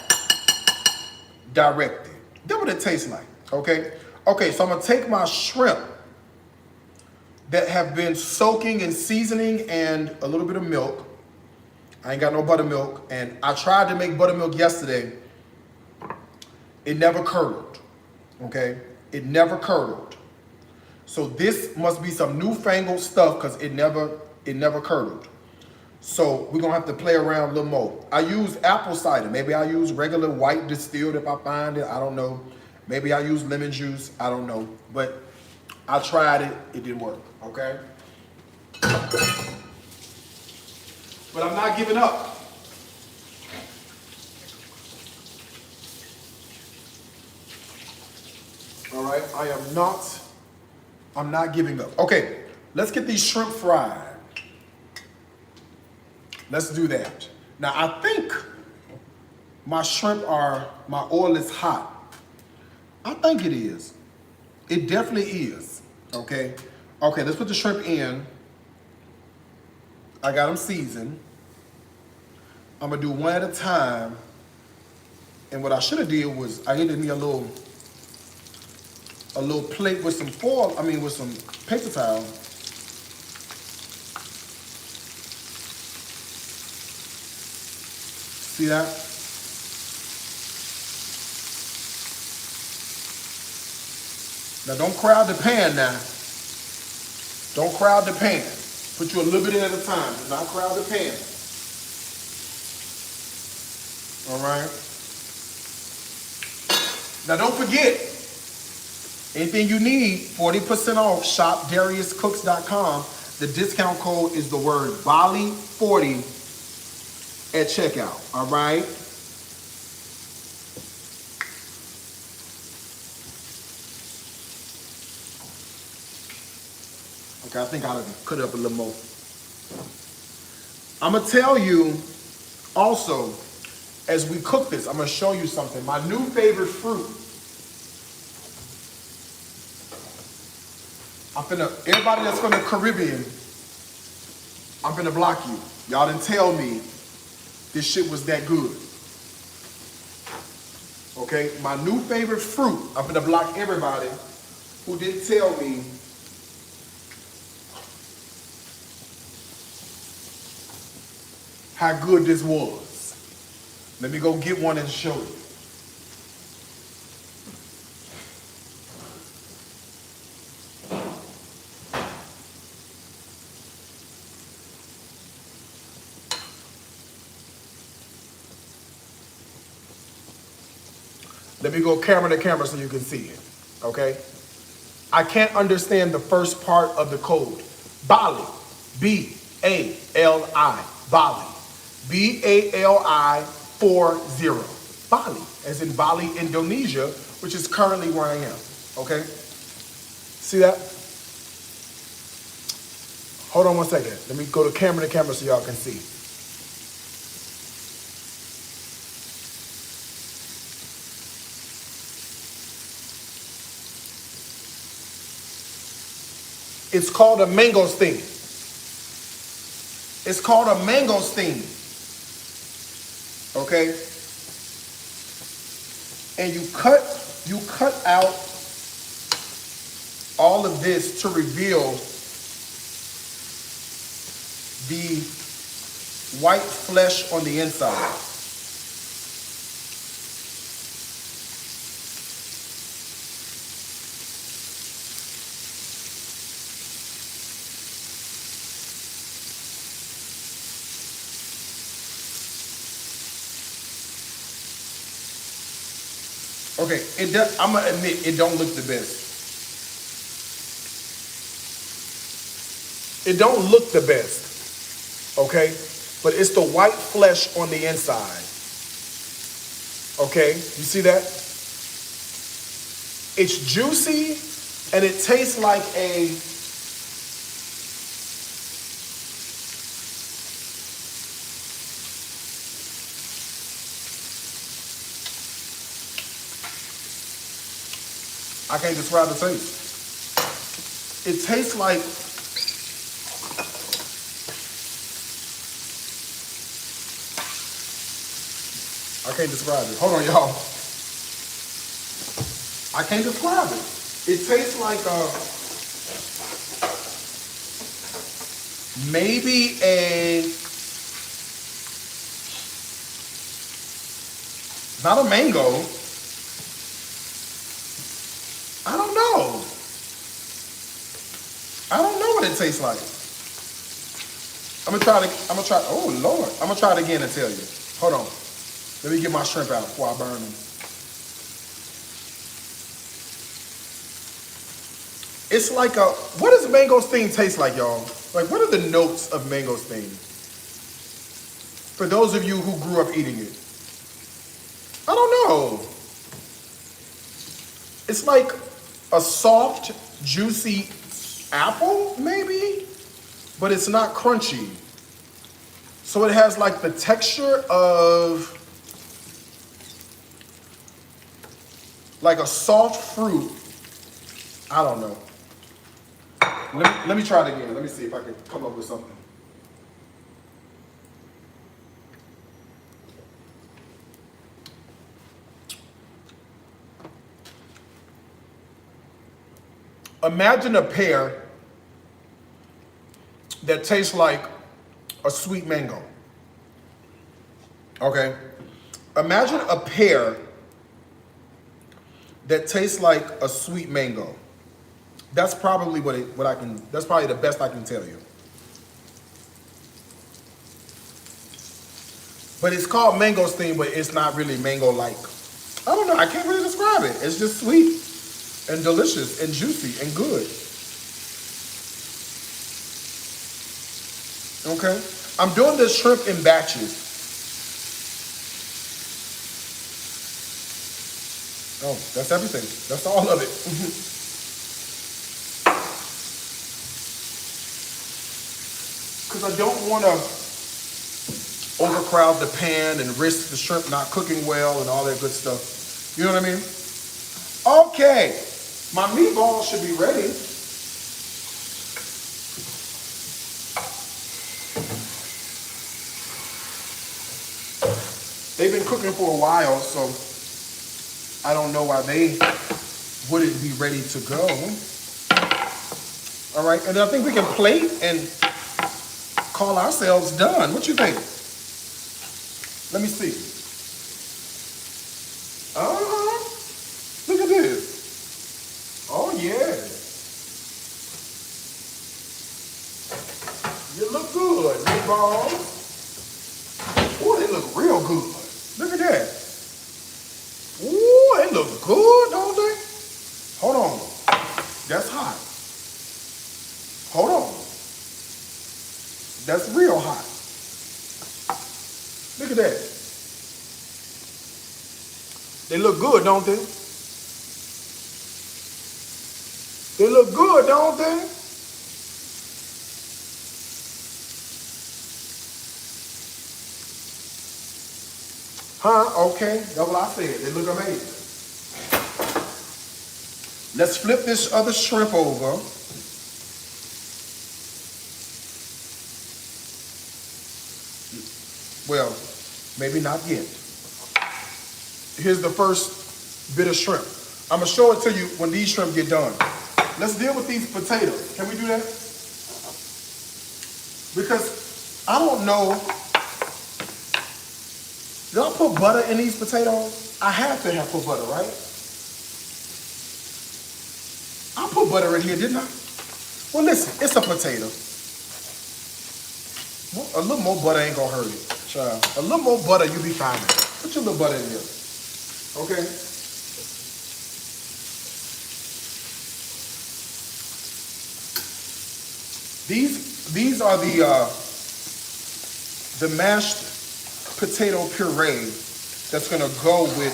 directed. That's what it tastes like, okay? Okay, so I'm gonna take my shrimp that have been soaking in seasoning and a little bit of milk. I ain't got no buttermilk, and I tried to make buttermilk yesterday. It never curdled, okay? It never curdled. So this must be some newfangled stuff because it never curdled. So we're gonna have to play around a little more. I use apple cider. Maybe I use regular white distilled if I find it, I don't know. Maybe I use lemon juice, I don't know. But I tried it, it didn't work, okay? But I'm not giving up. All right, I'm not giving up. Okay, let's get these shrimp fried. Let's do that. Now I think my oil is hot. I think it is. It definitely is, okay? Okay, let's put the shrimp in. I got them seasoned. I'm gonna do one at a time. And what I should have did was I needed me a little plate with some foil, with some paper towel. See that? Now don't crowd the pan now. Don't crowd the pan. Put you a little bit in at a time. Do not crowd the pan. All right? Now don't forget, anything you need, 40% off, shopdariuscooks.com. The discount code is the word Bali40 at checkout, all right? Okay, I think I ought to cut it up a little more. I'm gonna tell you also, as we cook this, I'm gonna show you something. My new favorite fruit. Everybody that's from the Caribbean, I'm gonna block you. Y'all didn't tell me this shit was that good. Okay, my new favorite fruit, I'm gonna block everybody who didn't tell me how good this was. Let me go get one and show you. Let me go camera to camera so you can see it, okay? I can't understand the first part of the code. Bali, B-A-L-I, Bali, B-A-L-I 40, Bali, as in Bali, Indonesia, which is currently where I am. Okay? See that? Hold on one second. Let me go to camera so y'all can see. It's called a mangosteen. It's called a mangosteen. Okay? And you cut out all of this to reveal the white flesh on the inside. Okay, I'm gonna admit it don't look the best. It don't look the best, okay? But it's the white flesh on the inside. Okay, you see that? It's juicy and it tastes like a I can't describe the taste. It tastes like I can't describe it. Hold on, y'all. I can't describe it. It tastes like maybe not a mango. I don't know. I don't know what it tastes like. I'm gonna try, oh Lord. I'm gonna try it again and tell you. Hold on. Let me get my shrimp out before I burn them. It's like what does mangosteen taste like, y'all? Like, what are the notes of mangosteen? For those of you who grew up eating it. I don't know. It's like a soft, juicy apple, maybe? But it's not crunchy. So it has like the texture of like a soft fruit. I don't know. Let me try it again. Let me see if I can come up with something. Imagine a pear that tastes like a sweet mango. Okay? Imagine a pear that tastes like a sweet mango. That's probably that's probably the best I can tell you. But it's called mangosteen, but it's not really mango-like. I don't know, I can't really describe it. It's just sweet and delicious and juicy and good. Okay? I'm doing this shrimp in batches. Oh, that's everything. That's all of it. Because I don't want to overcrowd the pan and risk the shrimp not cooking well and all that good stuff. You know what I mean? Okay, my meatballs should be ready. They've been cooking for a while, so I don't know why they wouldn't be ready to go. All right, and I think we can plate and call ourselves done. What you think? Let me see. Look at this. Oh yeah. You look good, meatballs. Oh, they look real good. Look at that. Ooh, they look good, don't they? Hold on. That's hot. Hold on. That's real hot. Look at that. They look good, don't they? They look good, don't they? Huh? Okay, that's what I said. They look amazing. Let's flip this other shrimp over. Well, maybe not yet. Here's the first bit of shrimp. I'm gonna show it to you when these shrimp get done. Let's deal with these potatoes. Can we do that? Because I don't know. Did I put butter in these potatoes? I have to have put butter, right? I put butter in here, didn't I? Well, listen, it's a potato. A little more butter ain't gonna hurt it, child. A little more butter, you be fine. Put your little butter in here, okay? These are the mashed potato puree that's gonna go with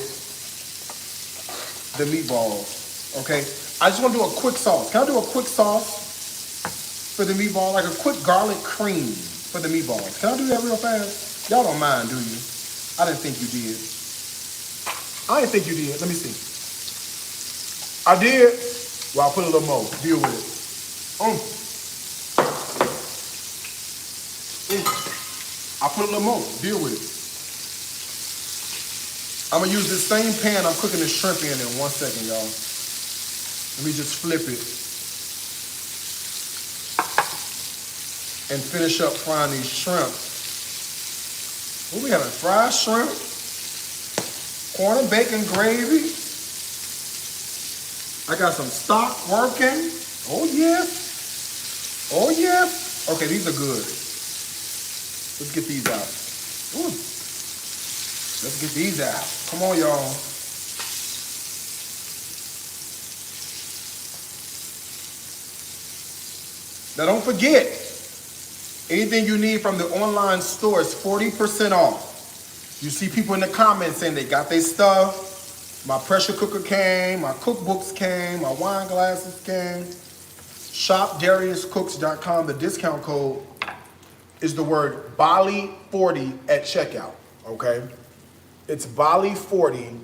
the meatballs, okay? I just wanna do a quick sauce. Can I do a quick sauce for the meatball? Like a quick garlic cream for the meatballs. Can I do that real fast? Y'all don't mind, do you? I didn't think you did. I didn't think you did. Let me see. I did. Well, I'll put a little more. Deal with it. I put a little more. Deal with it. I'm gonna use this same pan I'm cooking the shrimp in 1 second, y'all. Let me just flip it and finish up frying these shrimp. What we having? Fried shrimp, corn and bacon gravy. I got some stock working. Oh yeah. Oh yeah. Okay, these are good. Let's get these out. Ooh. Let's get these out. Come on, y'all. Now don't forget, anything you need from the online store is 40% off. You see people in the comments saying they got their stuff. My pressure cooker came, my cookbooks came, my wine glasses came. ShopDariusCooks.com. The discount code is the word Bali40 at checkout, okay? It's Bali40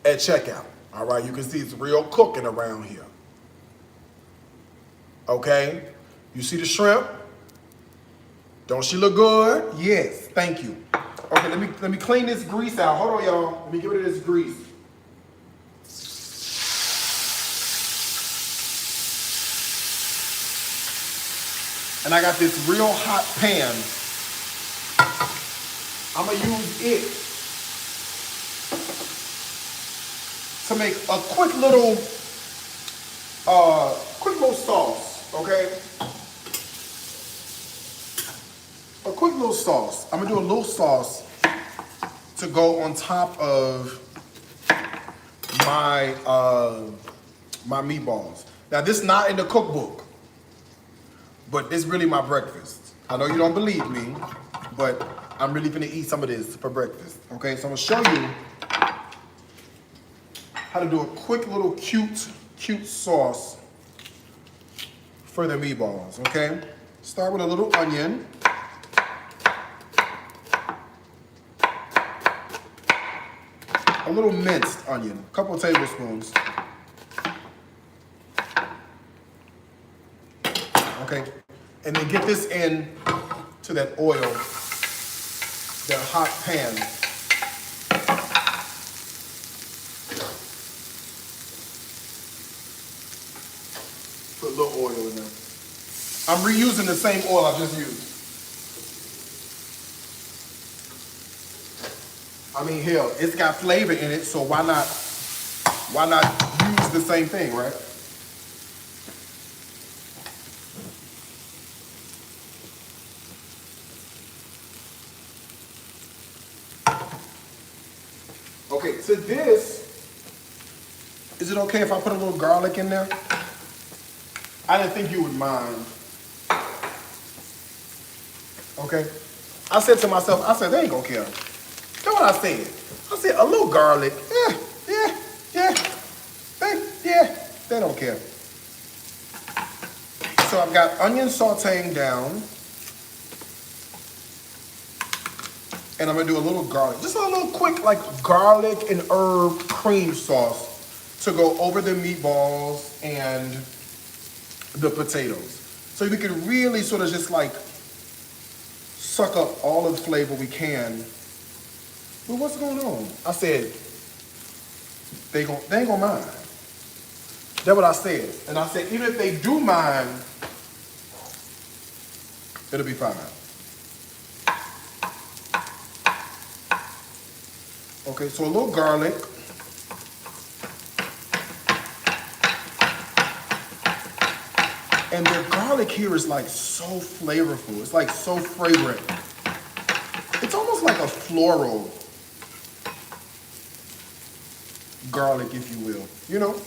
at checkout, all right? You can see it's real cooking around here, okay? You see the shrimp? Don't she look good? Yes, thank you. Okay, let me clean this grease out. Hold on, y'all. Let me get rid of this grease. And I got this real hot pan. I'm gonna use it to make a quick little sauce, okay? A quick little sauce. I'm gonna do a little sauce to go on top of my my meatballs. Now this is not in the cookbook, but this is really my breakfast. I know you don't believe me, but I'm really gonna eat some of this for breakfast. Okay, so I'm gonna show you how to do a quick little cute sauce for the meatballs, okay? Start with a little onion. A little minced onion, a couple of tablespoons. Okay, and then get this in to that oil, that hot pan. Put a little oil in there. I'm reusing the same oil I just used. I mean, hell, it's got flavor in it, so why not use the same thing, right? Okay, to this, is it okay if I put a little garlic in there? I didn't think you would mind. Okay? I said to myself, I said, they ain't gonna care. That's what I said. I said, a little garlic. Yeah. They don't care. So I've got onion sauteing down. And I'm gonna do a little garlic. Just a little quick like garlic and herb cream sauce to go over the meatballs and the potatoes. So we can really sort of just like suck up all of the flavor we can. But what's going on? I said, they ain't gonna mind. That's what I said. And I said, even if they do mind, it'll be fine. Okay, so a little garlic. And the garlic here is like so flavorful. It's like so fragrant. It's almost like a floral garlic, if you will, you know?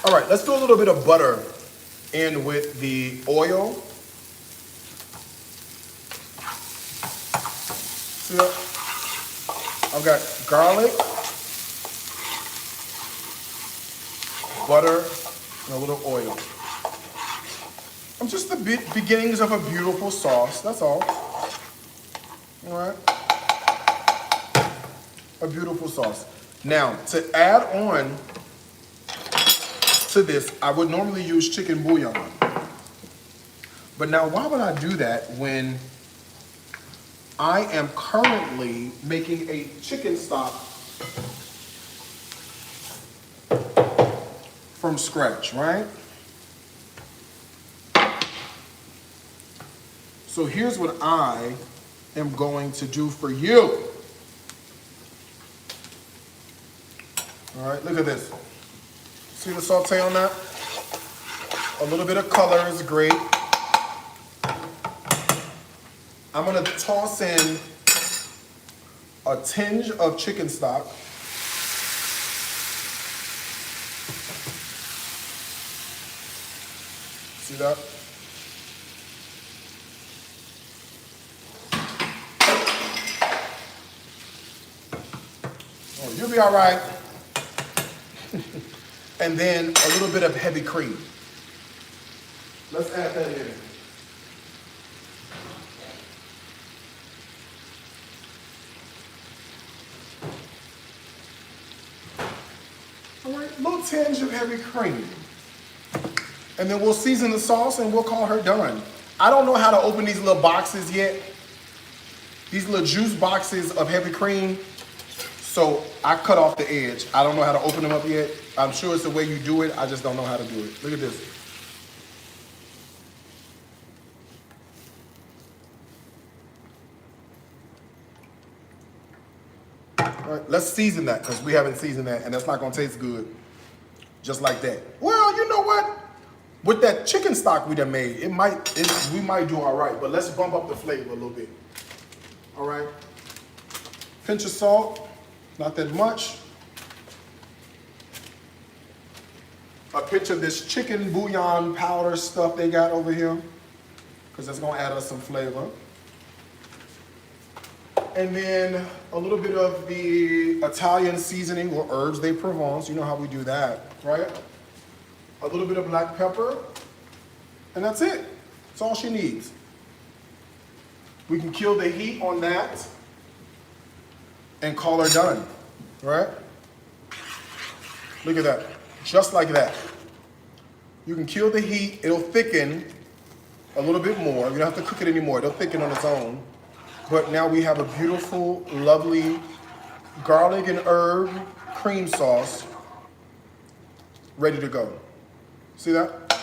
All right, let's do a little bit of butter in with the oil. See that? I've got garlic, butter, and a little oil. I'm just the beginnings of a beautiful sauce, that's all. All right? A beautiful sauce. Now, to add on to this, I would normally use chicken bouillon. But now, why would I do that when I am currently making a chicken stock from scratch, right? So here's what I am going to do for you. All right, look at this. See the saute on that? A little bit of color is great. I'm gonna toss in a tinge of chicken stock. See that? Oh, you'll be all right. And then a little bit of heavy cream. Let's add that in. All right, little tinge of heavy cream. And then we'll season the sauce and we'll call her done. I don't know how to open these little boxes yet. These little juice boxes of heavy cream. So I cut off the edge. I don't know how to open them up yet. I'm sure it's the way you do it. I just don't know how to do it. Look at this. All right, let's season that because we haven't seasoned that and that's not gonna taste good just like that. Well, you know what? With that chicken stock we done made, we might do all right, but let's bump up the flavor a little bit. All right, pinch of salt. Not that much. A pinch of this chicken bouillon powder stuff they got over here, because that's gonna add us some flavor. And then a little bit of the Italian seasoning or herbs de Provence. You know how we do that, right? A little bit of black pepper, and that's it. That's all she needs. We can kill the heat on that and call her done, right? Look at that, just like that. You can kill the heat, it'll thicken a little bit more. You don't have to cook it anymore, it'll thicken on its own. But now we have a beautiful, lovely garlic and herb cream sauce ready to go. See that?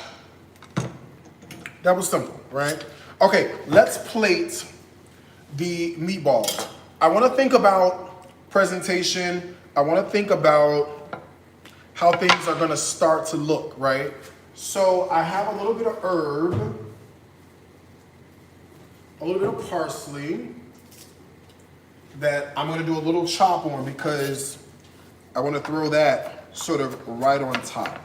That was simple, right? Okay, let's plate the meatballs. I wanna think about presentation. I want to think about how things are going to start to look, right? So I have a little bit of herb, a little bit of parsley that I'm going to do a little chop on because I want to throw that sort of right on top.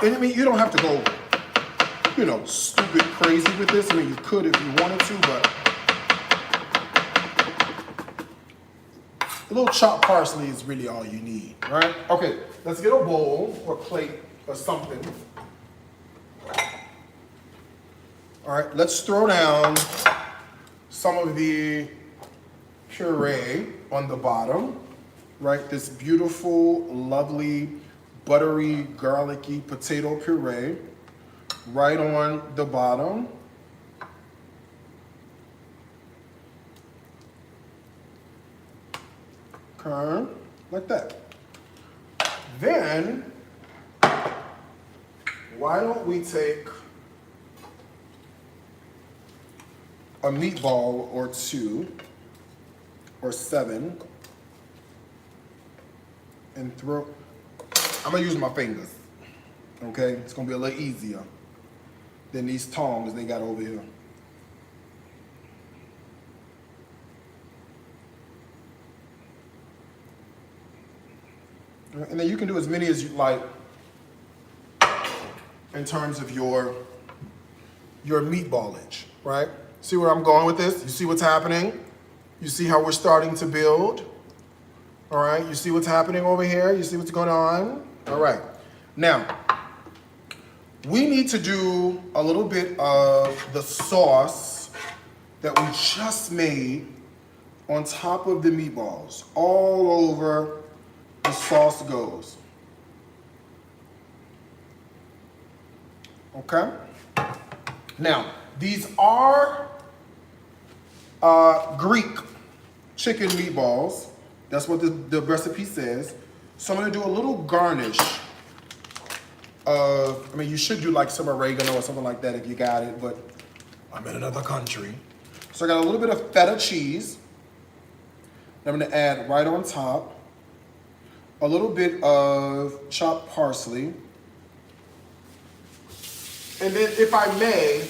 And I mean, you don't have to go, you know, stupid crazy with this. I mean, you could if you wanted to, but A little chopped parsley is really all you need, right? Okay, let's get a bowl or plate or something. All right, let's throw down some of the puree on the bottom, right? This beautiful, lovely, buttery, garlicky potato puree right on the bottom. Okay, like that. Then, why don't we take a meatball or 2 or 7 and throw, I'm gonna use my fingers, okay? It's gonna be a little easier than these tongs they got over here. And then you can do as many as you like in terms of your meatballage, right? See where I'm going with this? You see what's happening? You see how we're starting to build? All right, you see what's happening over here? You see what's going on? All right, now, we need to do a little bit of the sauce that we just made on top of the meatballs. All over the sauce goes. Okay? Now, these are Greek chicken meatballs. That's what the recipe says. So I'm gonna do a little garnish of, I mean, you should do like some oregano or something like that if you got it, but I'm in another country. So I got a little bit of feta cheese. I'm gonna add right on top a little bit of chopped parsley. And then, if I may,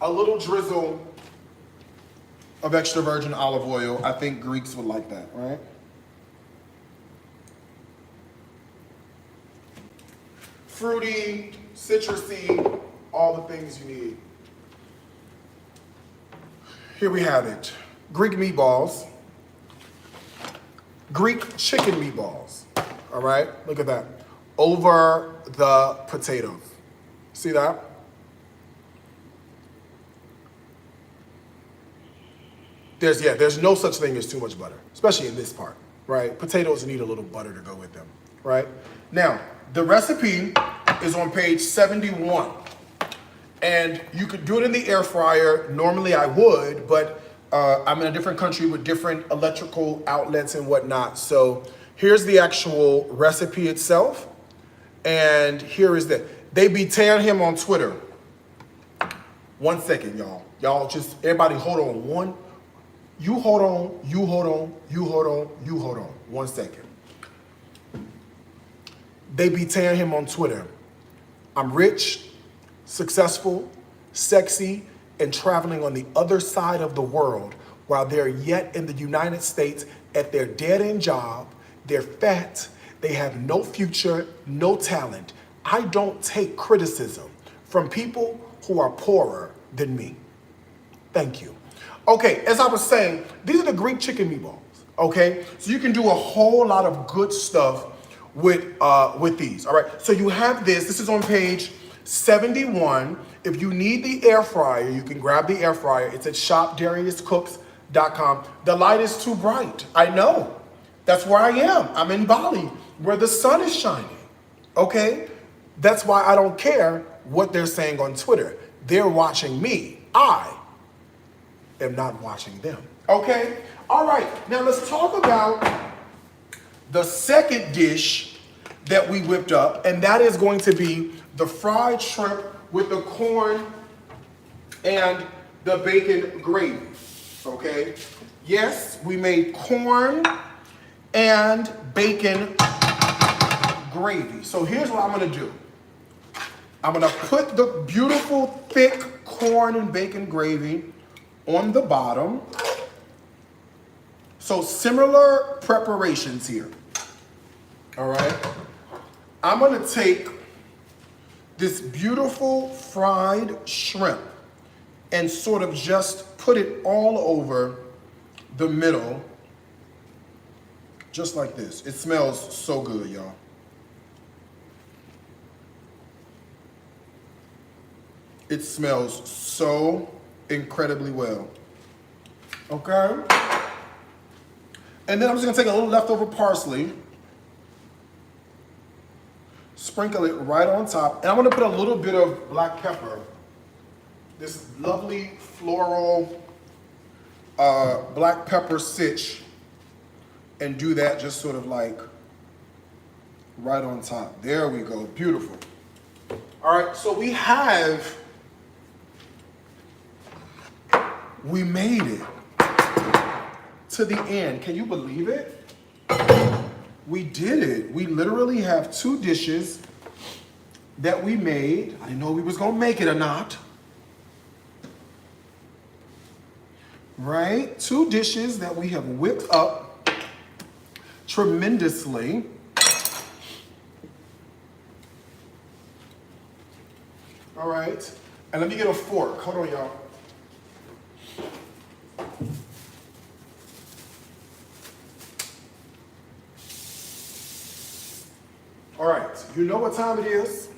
a little drizzle of extra virgin olive oil. I think Greeks would like that, right? Fruity, citrusy, all the things you need. Here we have it. Greek meatballs. Greek chicken meatballs, all right? Look at that. Over the potatoes. See that? There's no such thing as too much butter, especially in this part, right? Potatoes need a little butter to go with them, right? Now, the recipe is on page 71. And you could do it in the air fryer. Normally I would, but I'm in a different country with different electrical outlets and whatnot. So here's the actual recipe itself. And here is the, they be tearing him on Twitter. 1 second, y'all. Y'all just, everybody hold on. You hold on, you hold on, you hold on, you hold on. 1 second. They be tearing him on Twitter. I'm rich, successful, sexy, and traveling on the other side of the world while they're yet in the United States at their dead-end job. They're fat, they have no future, no talent. I don't take criticism from people who are poorer than me. Thank you. Okay, as I was saying, these are the Greek chicken meatballs, okay? So you can do a whole lot of good stuff with these, all right? So you have this is on page 71. If you need the air fryer, you can grab the air fryer. It's at shopdariuscooks.com. The light is too bright, I know. That's where I am. I'm in Bali, where the sun is shining, okay? That's why I don't care what they're saying on Twitter. They're watching me. I am not watching them, okay? All right, now let's talk about the second dish that we whipped up, and that is going to be the fried shrimp with the corn and the bacon gravy, okay? Yes, we made corn and bacon gravy. So here's what I'm gonna do. I'm gonna put the beautiful thick corn and bacon gravy on the bottom. So similar preparations here, all right? I'm gonna take this beautiful fried shrimp and sort of just put it all over the middle, just like this. It smells so good, y'all. It smells so incredibly well. Okay? And then I'm just gonna take a little leftover parsley, sprinkle it right on top, and I'm gonna put a little bit of black pepper, this lovely floral black pepper sitch, and do that just sort of like right on top. There we go, beautiful. All right, so we made it to the end. Can you believe it? We did it. We literally have 2 dishes that we made. I didn't know we was gonna make it or not. Right? 2 dishes that we have whipped up tremendously. All right. And let me get a fork. Hold on, y'all. All right, you know what time it is.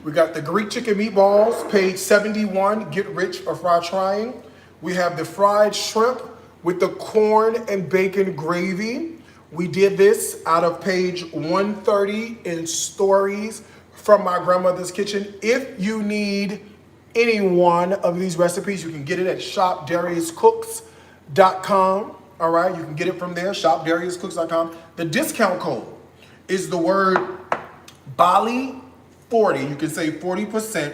We got the Greek chicken meatballs, page 71, get rich or fry trying. We have the fried shrimp with the corn and bacon gravy. We did this out of page 130 in Stories from My Grandmother's Kitchen. If you need any one of these recipes, you can get it at shopdariuscooks.com. All right, you can get it from there, shopdariuscooks.com. The discount code is the word Bali 40. You can save 40%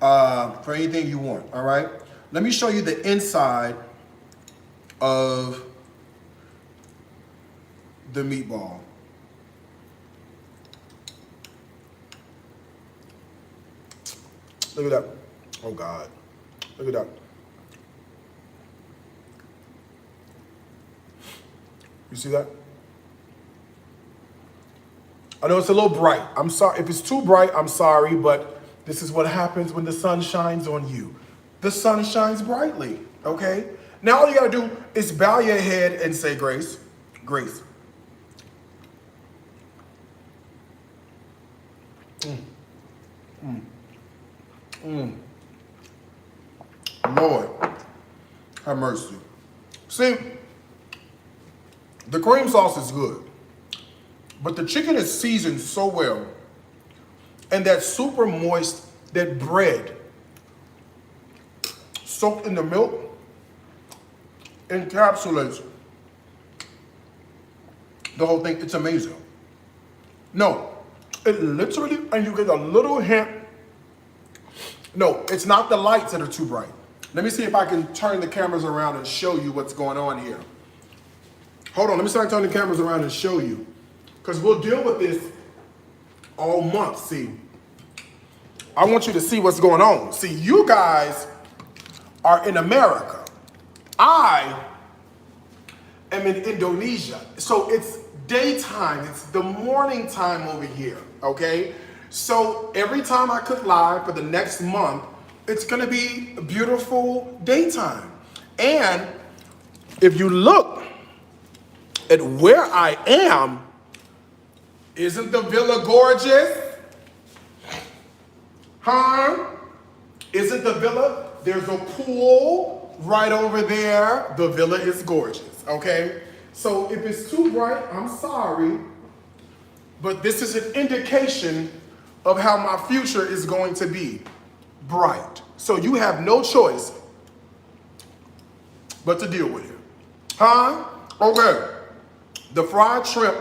for anything you want, all right? Let me show you the inside of the meatball. Look at that. Oh God, look at that. You see that? I know it's a little bright. I'm sorry. If it's too bright, I'm sorry, but this is what happens when the sun shines on you. The sun shines brightly, okay? Now all you gotta do is bow your head and say grace. Grace. Lord, have mercy. See, the cream sauce is good. But the chicken is seasoned so well, and that super moist, that bread soaked in the milk encapsulates the whole thing. It's amazing. No, it literally, and you get a little hint. No, it's not the lights that are too bright. Let me see if I can turn the cameras around and show you what's going on here. Hold on, let me start turning the cameras around and show you. Because we'll deal with this all month, see. I want you to see what's going on. See, you guys are in America. I am in Indonesia. So it's daytime, it's the morning time over here, okay? So every time I cook live for the next month, it's gonna be a beautiful daytime. And if you look at where I am, isn't the villa gorgeous? Huh? Isn't the villa? There's a pool right over there. The villa is gorgeous, okay? So if it's too bright, I'm sorry, but this is an indication of how my future is going to be bright. So you have no choice but to deal with it. Huh? Okay. The fried shrimp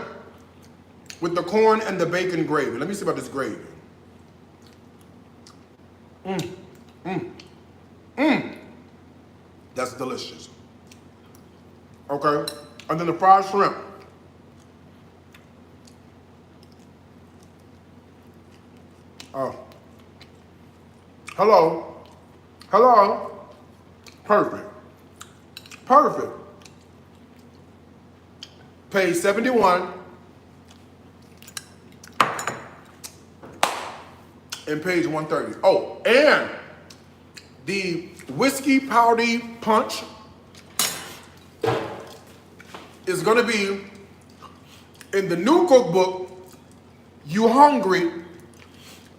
with the corn and the bacon gravy. Let me see about this gravy. That's delicious. Okay, and then the fried shrimp. Oh. Hello. Hello. Perfect. Perfect. Page 71. And page 130. Oh, and the whiskey pouty punch is gonna be in the new cookbook, You Hungry,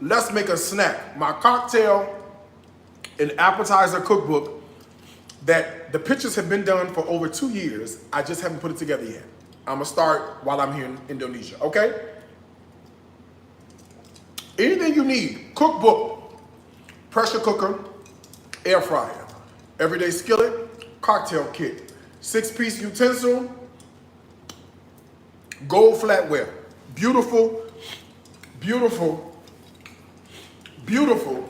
Let's Make a Snack. My cocktail and appetizer cookbook that the pictures have been done for over 2 years. I just haven't put it together yet. I'm gonna start while I'm here in Indonesia, okay? Anything you need, cookbook, pressure cooker, air fryer, everyday skillet, cocktail kit, 6-piece utensil, gold flatware. Beautiful, beautiful, beautiful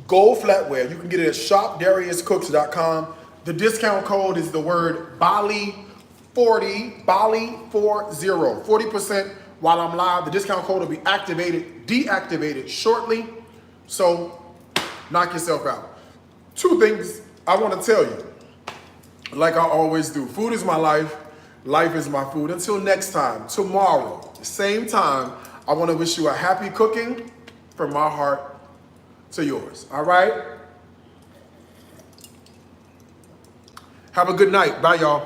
gold flatware. You can get it at shopdariuscooks.com. The discount code is the word Bali40, Bali40, 40% while I'm live. The discount code will be deactivated shortly. So knock yourself out. 2 things I want to tell you, like I always do. Food is my life. Life is my food. Until next time, tomorrow, same time, I want to wish you a happy cooking from my heart to yours. All right? Have a good night. Bye, y'all.